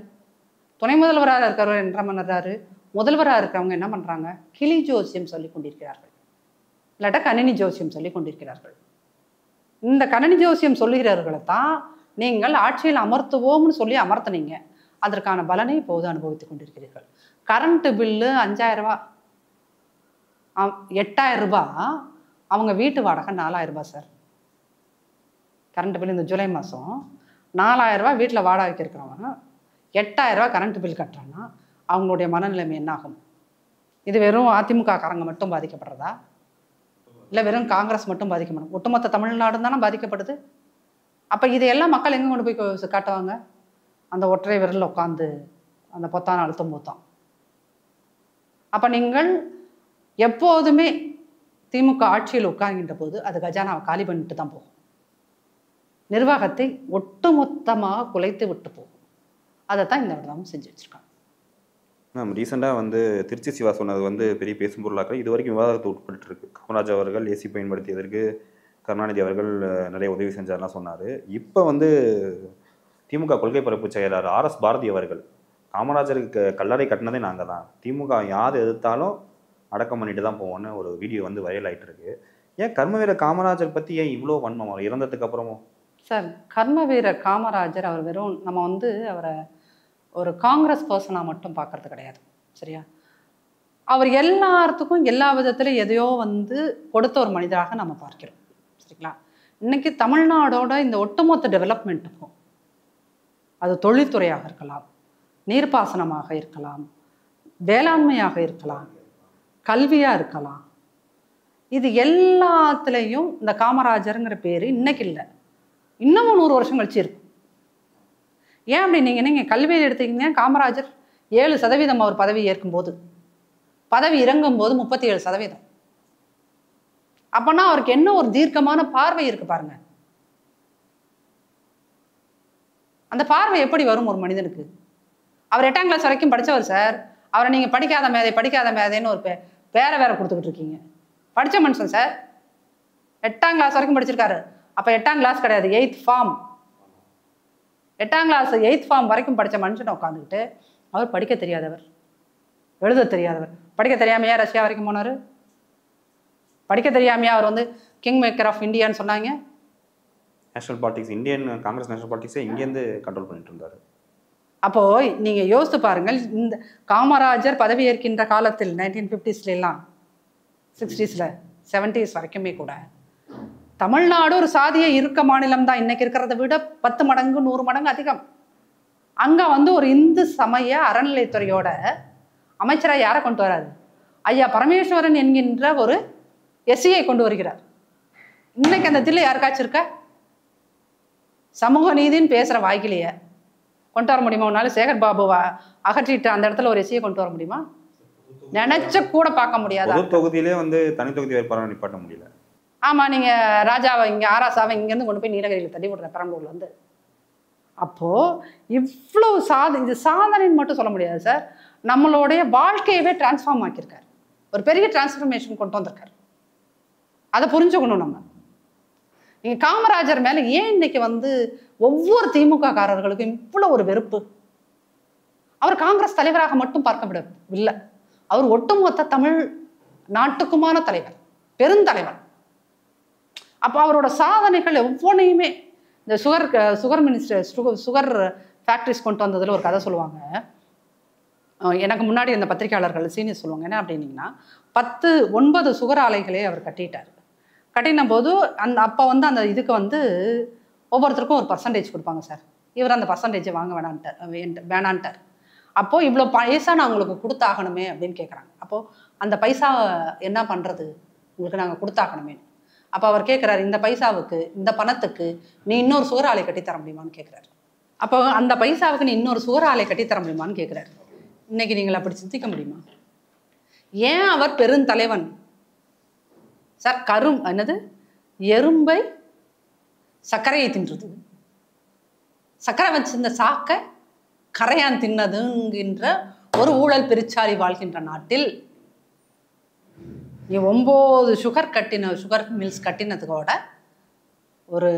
துணை முதல்வராக இருக்கிறவர் என்ன பண்ணுறாரு, முதல்வராக இருக்கிறவங்க என்ன பண்ணுறாங்க? கிளி ஜோசியம் சொல்லி கொண்டிருக்கிறார்கள், இல்லாட்டா கணினி ஜோசியம் சொல்லி கொண்டிருக்கிறார்கள். இந்த கணினி ஜோசியம் சொல்லுகிறவர்களை தான் நீங்கள் ஆட்சியில் அமர்த்துவோம்னு சொல்லி அமர்த்தினீங்க. அதற்கான பலனை இப்போது அனுபவித்துக் கொண்டிருக்கிறீர்கள். கரண்ட்டு பில்லு 5000 ரூபா, 8000 ரூபாய், அவங்க வீட்டு வாடகை 4000 ரூபாய் சார். கரண்ட் பில் இந்த ஜூலை மாதம் 4000 ரூபாய் வீட்டில் வாடகைக்கு இருக்கிறவங்க 8000 ரூபாய் கரண்ட் பில் கட்டுறான்னா அவங்களுடைய மனநிலைமை என்ன ஆகும்? இது வெறும் அதிமுக காரங்க மட்டும் பாதிக்கப்படுறதா, இல்லை வெறும் காங்கிரஸ் மட்டும் பாதிக்கப்படும்? ஒட்டுமொத்த தமிழ்நாடு தானே பாதிக்கப்படுது. அப்போ இதையெல்லாம் மக்கள் எங்கே கொண்டு போய் காட்டுவாங்க? அந்த ஒற்றை விரலில் உட்காந்து அந்த பொத்தான அழுத்தம் போத்தான். அப்போ நீங்கள் எப்போதுமே திமுக ஆட்சியில் உட்கார்கின்ற போது அது கஜானாவை காலி பண்ணிட்டு தான் போகும், நிர்வாகத்தை ஒட்டுமொத்தமாக குலைத்து விட்டு போகும். அதை தான் இந்த விடமும் செஞ்சு வச்சுருக்காங்க. மேம், ரீசெண்டாக வந்து திருச்சி சிவா சொன்னது வந்து பெரிய பேசும் பொருளாக இது வரைக்கும் விவாதத்தை உட்பட்டு இருக்கு. காமராஜ் அவர்கள் ஏசி பயன்படுத்தியதற்கு கருணாநிதி அவர்கள் நிறைய உதவி செஞ்சார்லாம் சொன்னார். இப்போ வந்து திமுக கொள்கை பரப்பு செயலாளர் RS பாரதி அவர்கள் காமராஜருக்கு கல்லறை கட்டினதே நாங்கள் தான், திமுக யார் எதிர்த்தாலும் அடக்கம் பண்ணிட்டு தான் போவோன்னு ஒரு வீடியோ வந்து வைரல் ஆகிட்டு இருக்கு. ஏன் கர்மவீர காமராஜர் பற்றி ஏன் இவ்வளோ வன்மம் அவர் இறந்ததுக்கு அப்புறமும்? சார், கர்மவீர காமராஜர் அவர் வெறும் நம்ம வந்து அவரை ஒரு காங்கிரஸ் பர்சனாக மட்டும் பார்க்கறது கிடையாது, சரியா? அவர் எல்லாத்துக்கும் எல்லா விதத்திலும் எதையோ வந்து கொடுத்த ஒரு மனிதராக நம்ம பார்க்கிறோம், சரிங்களா? இன்னைக்கு தமிழ்நாடோட இந்த ஒட்டுமொத்த டெவலப்மெண்ட்டுக்கும், அது தொழில்துறையாக இருக்கலாம், நீர்ப்பாசனமாக இருக்கலாம், வேளாண்மையாக இருக்கலாம், கல்வியாக இருக்கலாம், இது எல்லாத்துலேயும் இந்த காமராஜருங்கிற பேர் இன்னைக்கு இல்லை, இன்னமும் 100 வருஷம் கழிச்சு இருக்கும். ஏன் அப்படி நீங்கள் கல்வியில் எடுத்தீங்கன்னா காமராஜர் 7% அவர் பதவி ஏற்கும்போது, பதவி இறங்கும் போது 37%. அப்போனா அவருக்கு என்ன ஒரு தீர்க்கமான பார்வை இருக்கு பாருங்க. அந்த பார்வை எப்படி வரும் ஒரு மனிதனுக்கு? அவர் 8ஆம் கிளாஸ் வரைக்கும் படித்தவர் சார். அவரை நீங்கள் படிக்காத மேதைன்னு ஒரு வேற கொடுத்துக்கிட்டு இருக்கீங்க. படித்த மனுஷன் சார், 8ஆம் கிளாஸ் வரைக்கும் படிச்சிருக்காரு. அப்போ 8ஆம் கிளாஸ் கிடையாது, 8th ஃபார்ம். 8ஆம் கிளாஸ் 8th ஃபார்ம் வரைக்கும் படித்த மனுஷனை உட்காந்துக்கிட்டு அவர் படிக்க தெரியாதவர், எழுத தெரியாதவர். படிக்க தெரியாமையா ரஷ்யா வரைக்கும் போனார்? படிக்க தெரியாமையா அவர் வந்து கிங் மேக்கர் ஆஃப் இந்தியான்னு சொன்னாங்க? National politics, Indian Congress national பாலிடிக்ஸை இங்கேருந்து கண்ட்ரோல் பண்ணிட்டு இருந்தார். அப்போது நீங்கள் யோசித்து பாருங்கள், இந்த காமராஜர் பதவி ஏற்கின்ற காலத்தில் 1950s, 60s, 70s வரைக்குமே கூட தமிழ்நாடு ஒரு சாதிய இருக்க மாநிலம் தான். இன்னைக்கு இருக்கிறத விட 10 மடங்கு 100 மடங்கு அதிகம். அங்கே வந்து ஒரு இந்து சமய அறநிலைத்துறையோட அமைச்சராக யாரை கொண்டு வராரு? ஐயா பரமேஸ்வரன் என்கின்ற ஒரு எஸ்சியை கொண்டு வருகிறார். இன்னைக்கு அந்த தில்லை யாருக்காச்சும் இருக்க? சமூக நீதின்னு பேசுகிற வாய்க்கிலேயே கொண்டு வர முடியுமா? உன்னால சேகர் பாபுவா அகற்றிட்டு அந்த இடத்துல ஒரு எஸ்சியை கொண்டு வர முடியுமா? நினைச்ச கூட பார்க்க முடியாது. தொகுதியிலே வந்து தனி தொகுதி வேட்பாளர் நிப்பாட்ட முடியல. ஆமாம், நீங்கள் ராஜாவை இங்கே ஆராசாவை இங்கேருந்து கொண்டு போய் நீலகிரியில் தள்ளி விடுற பெரம்பலூர்ல வந்து. அப்போது இவ்வளோ இது சாதனைன்னு மட்டும் சொல்ல முடியாது சார். நம்மளுடைய வாழ்க்கையவே டிரான்ஸ்ஃபார்ம் ஆக்கியிருக்காரு, ஒரு பெரிய டிரான்ஸ்ஃபர்மேஷன் கொண்டு வந்திருக்காரு. அதை புரிஞ்சுக்கணும் நம்ம. நீங்கள் காமராஜர் மேலே ஏன் இன்னைக்கு வந்து ஒவ்வொரு திமுக காரர்களுக்கும் இவ்வளோ ஒரு வெறுப்பு? அவர் காங்கிரஸ் தலைவராக மட்டும் பார்க்கப்படவில்லை, அவர் ஒட்டுமொத்த தமிழ் நாட்டுக்குமான தலைவர், பெருந்தலைவர். அப்போ அவரோட சாதனைகள் ஒவ்வொன்றையுமே இந்த சுகர் மினிஸ்டர், சுகர் ஃபேக்ட்ரிஸ் கொண்டு வந்ததில் ஒரு கதை சொல்லுவாங்க. எனக்கு முன்னாடி இந்த பத்திரிகையாளர்கள் சீனியர் சொல்லுவாங்க. என்ன அப்படின்னீங்கன்னா 9 சுகர் ஆலைகளே அவர் கட்டிட்டார். கட்டின போது அப்போ வந்து அந்த இதுக்கு வந்து ஒவ்வொருத்தருக்கும் ஒரு பர்சன்டேஜ் கொடுப்பாங்க சார். இவர் அந்த பர்சன்டேஜை வாங்க வேணான்ட்டார். அப்போது இவ்வளோ பைசா நான் உங்களுக்கு கொடுத்தாகணுமே அப்படின்னு கேட்குறாங்க. அப்போது அந்த பைசா என்ன பண்ணுறது, உங்களுக்கு நாங்கள் கொடுத்தாகணுமே. அப்போ அவர் கேட்குறாரு, இந்த பைசாவுக்கு இந்த பணத்துக்கு நீ இன்னொரு சுகர் ஆலை கட்டித்தர முடியுமான்னு கேட்குறாரு. அப்போ அந்த பைசாவுக்கு நீ இன்னொரு சுகர் ஆலை கட்டித்தர முடியுமான்னு கேட்குறாரு. இன்னைக்கு நீங்கள் அப்படி சிந்திக்க முடியுமா? ஏன் அவர் பெருந்தலைவன் சார்? என்னது எறும்பை சர்க்கரையை தின்றது, சர்க்கரை வச்சிருந்த சாக்கை கரையான் தின்னதுங்கின்ற ஒரு ஊழல் பெருச்சாரி வாழ்கின்ற நாட்டில் நீ 9 சுகர் மில்ஸ் கட்டினதுக்கோட ஒரு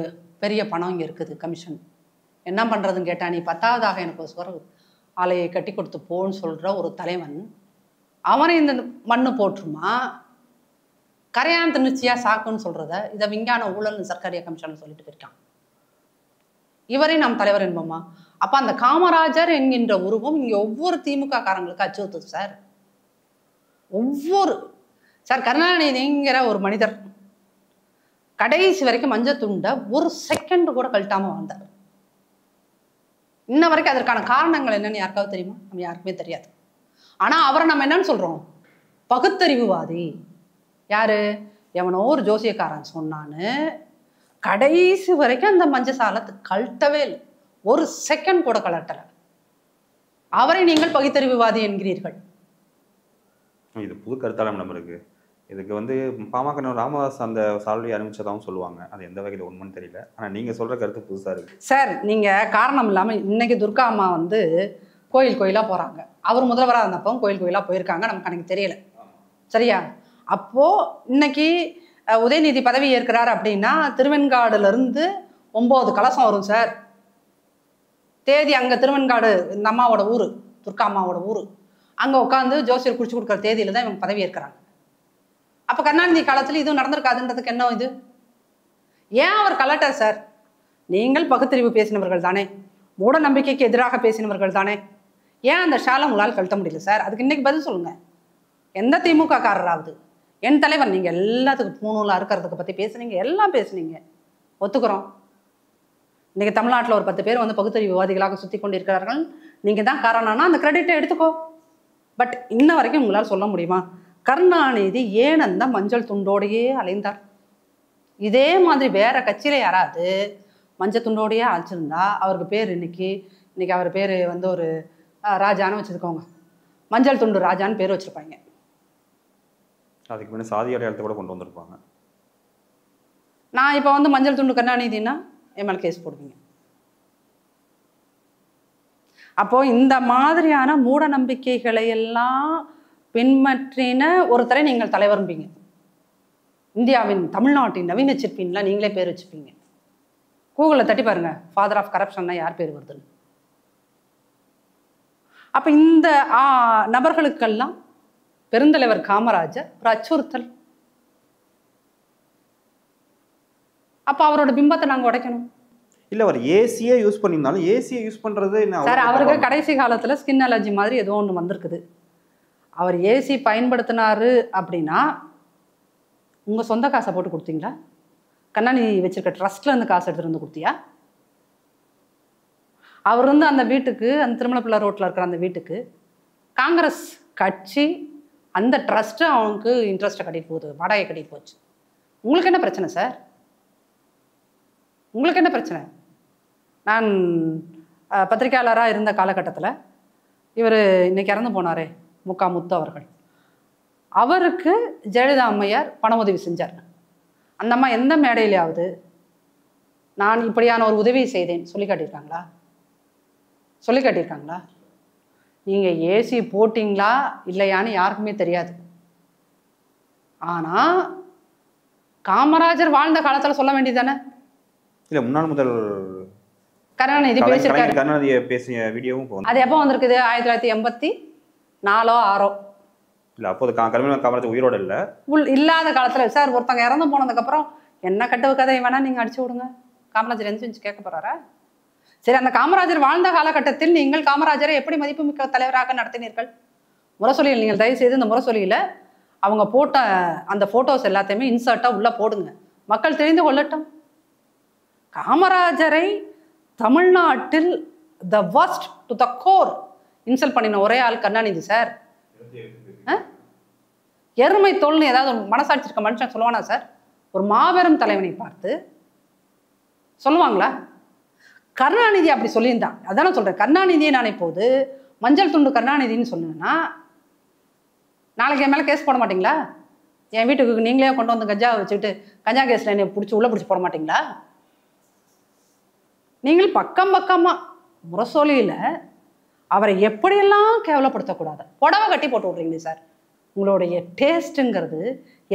பெரிய பணம் இங்கே இருக்குது, கமிஷன். என்ன பண்ணுறதுன்னு கேட்டால், நீ 10வதாக எனக்கு ஒரு சுகர் ஆலையை கட்டி கொடுத்து போன்னு சொல்கிற ஒரு தலைவன், அவனை இந்த மண்ணு போட்டுருமா? கரையான் திணிச்சியா சாக்குன்னு சொல்கிறத இதை விஞ்ஞான ஊழல் சர்க்காரிய கமிஷன் சொல்லிட்டு போயிருக்கான். இவரை நாம் தலைவர் என்போமா? அப்போ அந்த காமராஜர் என்கின்ற உருவம் இங்கே ஒவ்வொரு திமுக காரங்களுக்கு அச்சுறுத்துது சார். சார் கருணாநிதிங்கிற ஒரு மனிதர் கடைசி வரைக்கும் மஞ்சள் துண்டை ஒரு செகண்ட் கூட கழட்டாம வாழ்ந்தார். இன்ன வரைக்கும் அதற்கான காரணங்கள் என்னன்னு யாருக்காவது தெரியுமா? நம்ம யாருக்குமே தெரியாது. ஆனா அவரை நம்ம என்னன்னு சொல்றோம்? பகுத்தறிவுவாதி. யாரு? எவனோ ஒரு ஜோசியக்காரன் சொன்னான்னு கடைசி வரைக்கும் அந்த மஞ்சள் சாலத்தை கழட்டவே இல்லை, ஒரு செகண்ட் கூட கழட்டல. அவரை நீங்கள் பகுத்தறிவுவாதி என்கிறீர்கள். இது புது கருத்தாளம் நம்ம இருக்கு. இதுக்கு வந்து பாமக ராமதாஸ் அந்த சால்வை அறிவிச்சதாகவும் சொல்லுவாங்க. அது எந்த வகையில் உண்மைன்னு தெரியல. ஆனால் நீங்கள் சொல்கிற கருத்து புதுசாக இருக்குது சார். நீங்கள் காரணம் இல்லாமல் இன்னைக்கு துர்கா அம்மா வந்து கோயிலாக போகிறாங்க. அவர் முதல்வராக இருந்தப்போ கோயிலாக போயிருக்காங்க, நமக்கு அன்றைக்கி தெரியல. சரியா? அப்போது இன்னைக்கு உதயநிதி பதவி ஏற்கிறார் அப்படின்னா திருவெண்காடுலேருந்து 9 கலசம் வரும் சார். தேதி அங்கே திருவெண்காடு இந்த அம்மாவோட ஊர், துர்கா அம்மாவோட ஊர். அங்கே உட்காந்து ஜோசியர் குடிச்சு கொடுக்குற தேதியில தான் இவங்க பதவி ஏற்கிறாங்க. அப்போ கருணாநிதி காலத்தில் இதுவும் நடந்திருக்காதுன்றதுக்கு என்ன இது? ஏன் அவர் கலெக்டர் சார்? நீங்கள் பகுத்தறிவு பேசினவர்கள் தானே, மூட நம்பிக்கைக்கு எதிராக பேசினவர்கள் தானே, ஏன் அந்த ஷாலை உங்களால் கழட்ட முடியல சார்? அதுக்கு இன்னைக்கு பதில் சொல்லுங்க. எந்த திமுக காரராவது, என் தலைவர், நீங்கள் எல்லாத்துக்கும் பூணூலாக இருக்கிறதுக்கு பற்றி பேசுனீங்க, எல்லாம் பேசுனீங்க, ஒத்துக்கிறோம். இன்னைக்கு தமிழ்நாட்டில் ஒரு 10 பேர் வந்து பகுத்தறிவு விவாதிகளாக சுற்றி கொண்டிருக்கிறார்கள். நீங்கள் தான் காரணம்னா அந்த கிரெடிட்டை எடுத்துக்கோ. பட் இன்ன வரைக்கும் உங்களால் சொல்ல முடியுமா கருணாநிதி ஏன் அந்த மஞ்சள் துண்டோடையே அலைந்தார்? இதே மாதிரி வேற கட்சியில யாராவது மஞ்சள் துண்டோடையே அழைச்சிருந்தா அவருக்கு பேர் இன்னைக்கு அவர் பேர் வந்து ஒரு ராஜான்னு வச்சுருக்கோங்க, மஞ்சள் துண்டு ராஜான்னு பேர் வச்சுருப்பாங்க. அதுக்கு முன்னாடி சாதி அடையாளத்தை கூட கொண்டு வந்திருப்பாங்க. நான் இப்போ வந்து மஞ்சள் துண்டு கருணாநிதினா எம்எல் கேஸ் போடுவீங்க. அப்போ இந்த மாதிரியான மூட நம்பிக்கைகளை எல்லாம் பின்பற்றின ஒருத்தரை நீங்கள் தலைவர்பீங்க. இந்தியாவின் தமிழ்நாட்டின் நவீன சிற்பின்லாம் நீங்களே பேர் வச்சுப்பீங்க. கூகுளில் தட்டி பாருங்க, ஃபாதர் ஆஃப் கரப்ஷன்னா யார் பேர் வருதுன்னு. அப்போ இந்த நபர்களுக்கெல்லாம் பெருந்தலைவர் காமராஜர் ஒரு அச்சுறுத்தல். அப்போ அவரோட பிம்பத்தை நாங்கள் உடைக்கணும். இல்லை, அவர் ஏசியே யூஸ் பண்ணியிருந்தாலும் ஏசியை யூஸ் பண்ணுறது என்ன சார்? அவருக்கு கடைசி காலத்தில் ஸ்கின் அலர்ஜி மாதிரி ஏதோ ஒன்று வந்திருக்குது. அவர் ஏசி பயன்படுத்தினாரு அப்படின்னா உங்கள் சொந்த காசை போட்டு கொடுத்தீங்களா? கருணாநிதி வச்சிருக்க ட்ரஸ்ட்ல இருந்து காசு எடுத்துகிட்டு வந்து கொடுத்தியா? அவர் வந்து அந்த வீட்டுக்கு, அந்த திருமலப்பிள்ளை ரோட்டில் இருக்கிற அந்த வீட்டுக்கு காங்கிரஸ் கட்சி அந்த ட்ரஸ்ட்டு அவனுக்கு இன்ட்ரெஸ்ட்டை கட்டிட்டு போகுது, வாடகை கட்டிட்டு போச்சு. உங்களுக்கு என்ன பிரச்சனை சார்? உங்களுக்கு என்ன பிரச்சனை? நான் பத்திரிகையாளராக இருந்த காலகட்டத்தில் இவர் இன்னைக்கு இறந்து போனாரே முத்து அவர்கள், அவருக்கு ஜெயலலிதா அம்மையார் பண உதவி செஞ்சார். அந்த அம்மா எந்த மேடையிலாவது நான் இப்படியான ஒரு உதவி செய்தேன் சொல்லி காட்டியிருக்காங்களா? நீங்கள் ஏசி போட்டிங்களா இல்லையான்னு யாருக்குமே தெரியாது. ஆனால் காமராஜர் வாழ்ந்த காலத்தில் சொல்ல வேண்டியதானே? இல்லை, முன்னாள் முதல்வர் கருணாநிதி பேசியிருக்காரு. கருணாநிதியை பேசிய வீடியோவும் அது எப்போ வந்திருக்குது? 1984 6 இல்லை, அப்போது காமராஜர் உயிரோடு இல்லாத காலத்தில் சார். ஒருத்தவங்க இறந்து போனதுக்கப்புறம் என்ன கட்டுவு கதை வேணா நீங்கள் அடிச்சு விடுங்க, காமராஜர் எந்த கேட்க போகிறாரா சரி, அந்த காமராஜர் வாழ்ந்த காலகட்டத்தில் நீங்கள் காமராஜரை எப்படி மதிப்புமிக்க தலைவராக நடத்தினீர்கள்? முரசொலியில் நீங்கள் தயவு செய்து இந்த முரசொலியில் அவங்க போட்ட அந்த ஃபோட்டோஸ் எல்லாத்தையுமே இன்சர்ட்டாக உள்ளே போடுங்க, மக்கள் தெரிந்து கொள்ளட்டும். காமராஜரை தமிழ்நாட்டில் the worst to the core insult பண்ணின ஒரே ஆள் கருணாநிதி சார். எருமை தோல்னு ஏதாவது மனசாட்சி இருக்க மனுஷன் சொல்லுவானா சார்? ஒரு மாபெரும் தலைவனை பார்த்து சொல்லுவாங்களா? கருணாநிதி அப்படி சொல்லியிருந்தான். அதான் நான் சொல்றேன், கருணாநிதியை நான் இப்போது மஞ்சள் துண்டு கருணாநிதினு சொன்னேன்னா நாளைக்கு என் மேலே கேஸ் போட மாட்டீங்களா? என் வீட்டுக்கு நீங்களே கொண்டு வந்து கஞ்சா வச்சுக்கிட்டு கஞ்சா கேஸில் என்னை பிடிச்சி உள்ளே பிடிச்சி போட மாட்டீங்களா? நீங்கள் பக்கம் பக்கமாக முரசொலியில் அவரை எப்படியெல்லாம் கேவலப்படுத்தக்கூடாது புடவை கட்டி போட்டு விட்றீங்களே சார். உங்களுடைய டேஸ்ட்டுங்கிறது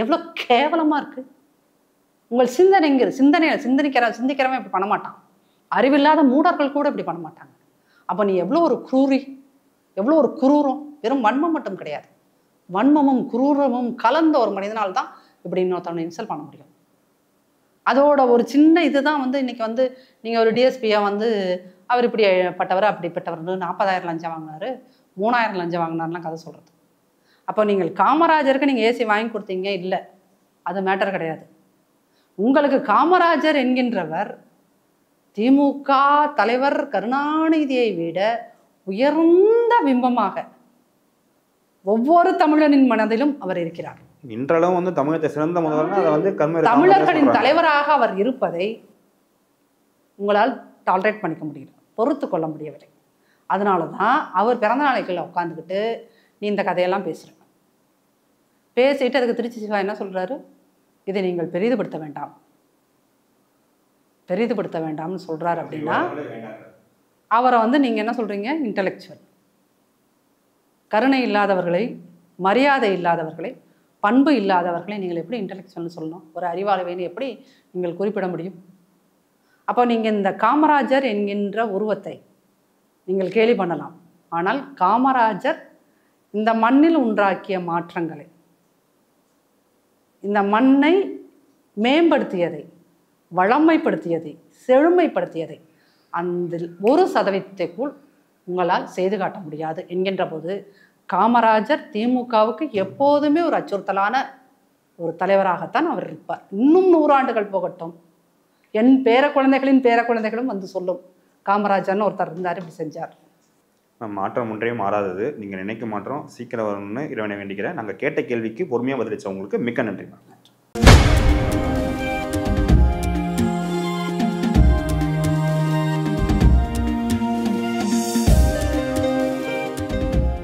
எவ்வளோ கேவலமாக இருக்குது. உங்கள் சிந்திக்கிறவன் இப்படி பண்ண மாட்டான். அறிவில்லாத மூடர்கள் கூட இப்படி பண்ண மாட்டாங்க. அப்போ நீ எவ்வளோ ஒரு குரூரி, எவ்வளோ ஒரு குரூரம். வெறும் வன்மம் மட்டும் கிடையாது, வன்மமும் குரூரமும் கலந்த ஒரு மனிதனால் தான் இப்படி இன்னொருத்தவனை இன்சல்ட் பண்ண முடியும். அதோட ஒரு சின்ன இதுதான் வந்து இன்னைக்கு வந்து நீங்கள் ஒரு டிஎஸ்பியாக வந்து அவர் இப்படிப்பட்டவர் அப்படிப்பட்டவர்னு 40,000 லஞ்சம் வாங்கினாரு, 3,000 லஞ்சம் வாங்கினார்லாம் கதை சொல்கிறது. அப்போ நீங்கள் காமராஜருக்கு நீங்கள் ஏசி வாங்கி கொடுத்தீங்க, இல்லை, அது மேட்டர் கிடையாது. உங்களுக்கு காமராஜர் என்கின்றவர் திமுக தலைவர் கருணாநிதியை விட உயர்ந்த பிம்பமாக ஒவ்வொரு தமிழனின் மனதிலும் அவர் இருக்கிறார். இன்றளவும் வந்து தமிழகத்தை சிறந்த முதல்வர், அதை வந்து தமிழர்களின் தலைவராக அவர் இருப்பதை உங்களால் டாலரேட் பண்ணிக்க முடியல, பொறுத்து கொள்ள முடியவில்லை. அதனால தான் அவர் பிறந்த நாளைக்குள்ள உட்காந்துக்கிட்டு நீ இந்த கதையெல்லாம் பேசுகிற, பேசிட்டு அதுக்கு திருச்சி சிவா என்ன சொல்கிறாரு, இதை நீங்கள் பெரிதுபடுத்த வேண்டாம், பெரிதுபடுத்த வேண்டாம்னு சொல்கிறாரு. அப்படின்னா அவரை வந்து நீங்கள் என்ன சொல்கிறீங்க, இன்டலெக்சுவல். கருணை இல்லாதவர்களை, மரியாதை இல்லாதவர்களை, பண்பு இல்லாதவர்களை நீங்கள் எப்படி இன்டலெக்சுவல்னு சொல்லணும்? ஒரு அறிவாளவேன்னு எப்படி நீங்கள் குறிப்பிட முடியும்? அப்போ நீங்கள் இந்த காமராஜர் என்கின்ற உருவத்தை நீங்கள் கேலி பண்ணலாம். ஆனால் காமராஜர் இந்த மண்ணில் உண்டாக்கிய மாற்றங்களை, இந்த மண்ணை மேம்படுத்தியதை, வளமைப்படுத்தியதை, செழுமைப்படுத்தியதை அந்த 1% உங்களால் செய்து காட்ட முடியாது என்கின்ற போது காமராஜர் திமுகவுக்கு எப்போதுமே ஒரு அச்சுறுத்தலான ஒரு தலைவராகத்தான் அவர் இருப்பார். இன்னும் 100 ஆண்டுகள் போகட்டும், என் பேர குழந்தைகளின் பேர குழந்தைகளும் வந்து சொல்லும், காமராஜர்னு ஒருத்தர் இருந்தார், இப்படி செஞ்சார். மாற்றம் ஒன்றையும் மாறாதது. நீங்கள் நினைக்கும் மாற்றம் சீக்கிரம் வரணும்னு இறைவனை வேண்டிக்கிறேன். நாங்கள் கேட்ட கேள்விக்கு பொறுமையாக பதிலளிச்சவங்களுக்கு மிக்க நன்றி.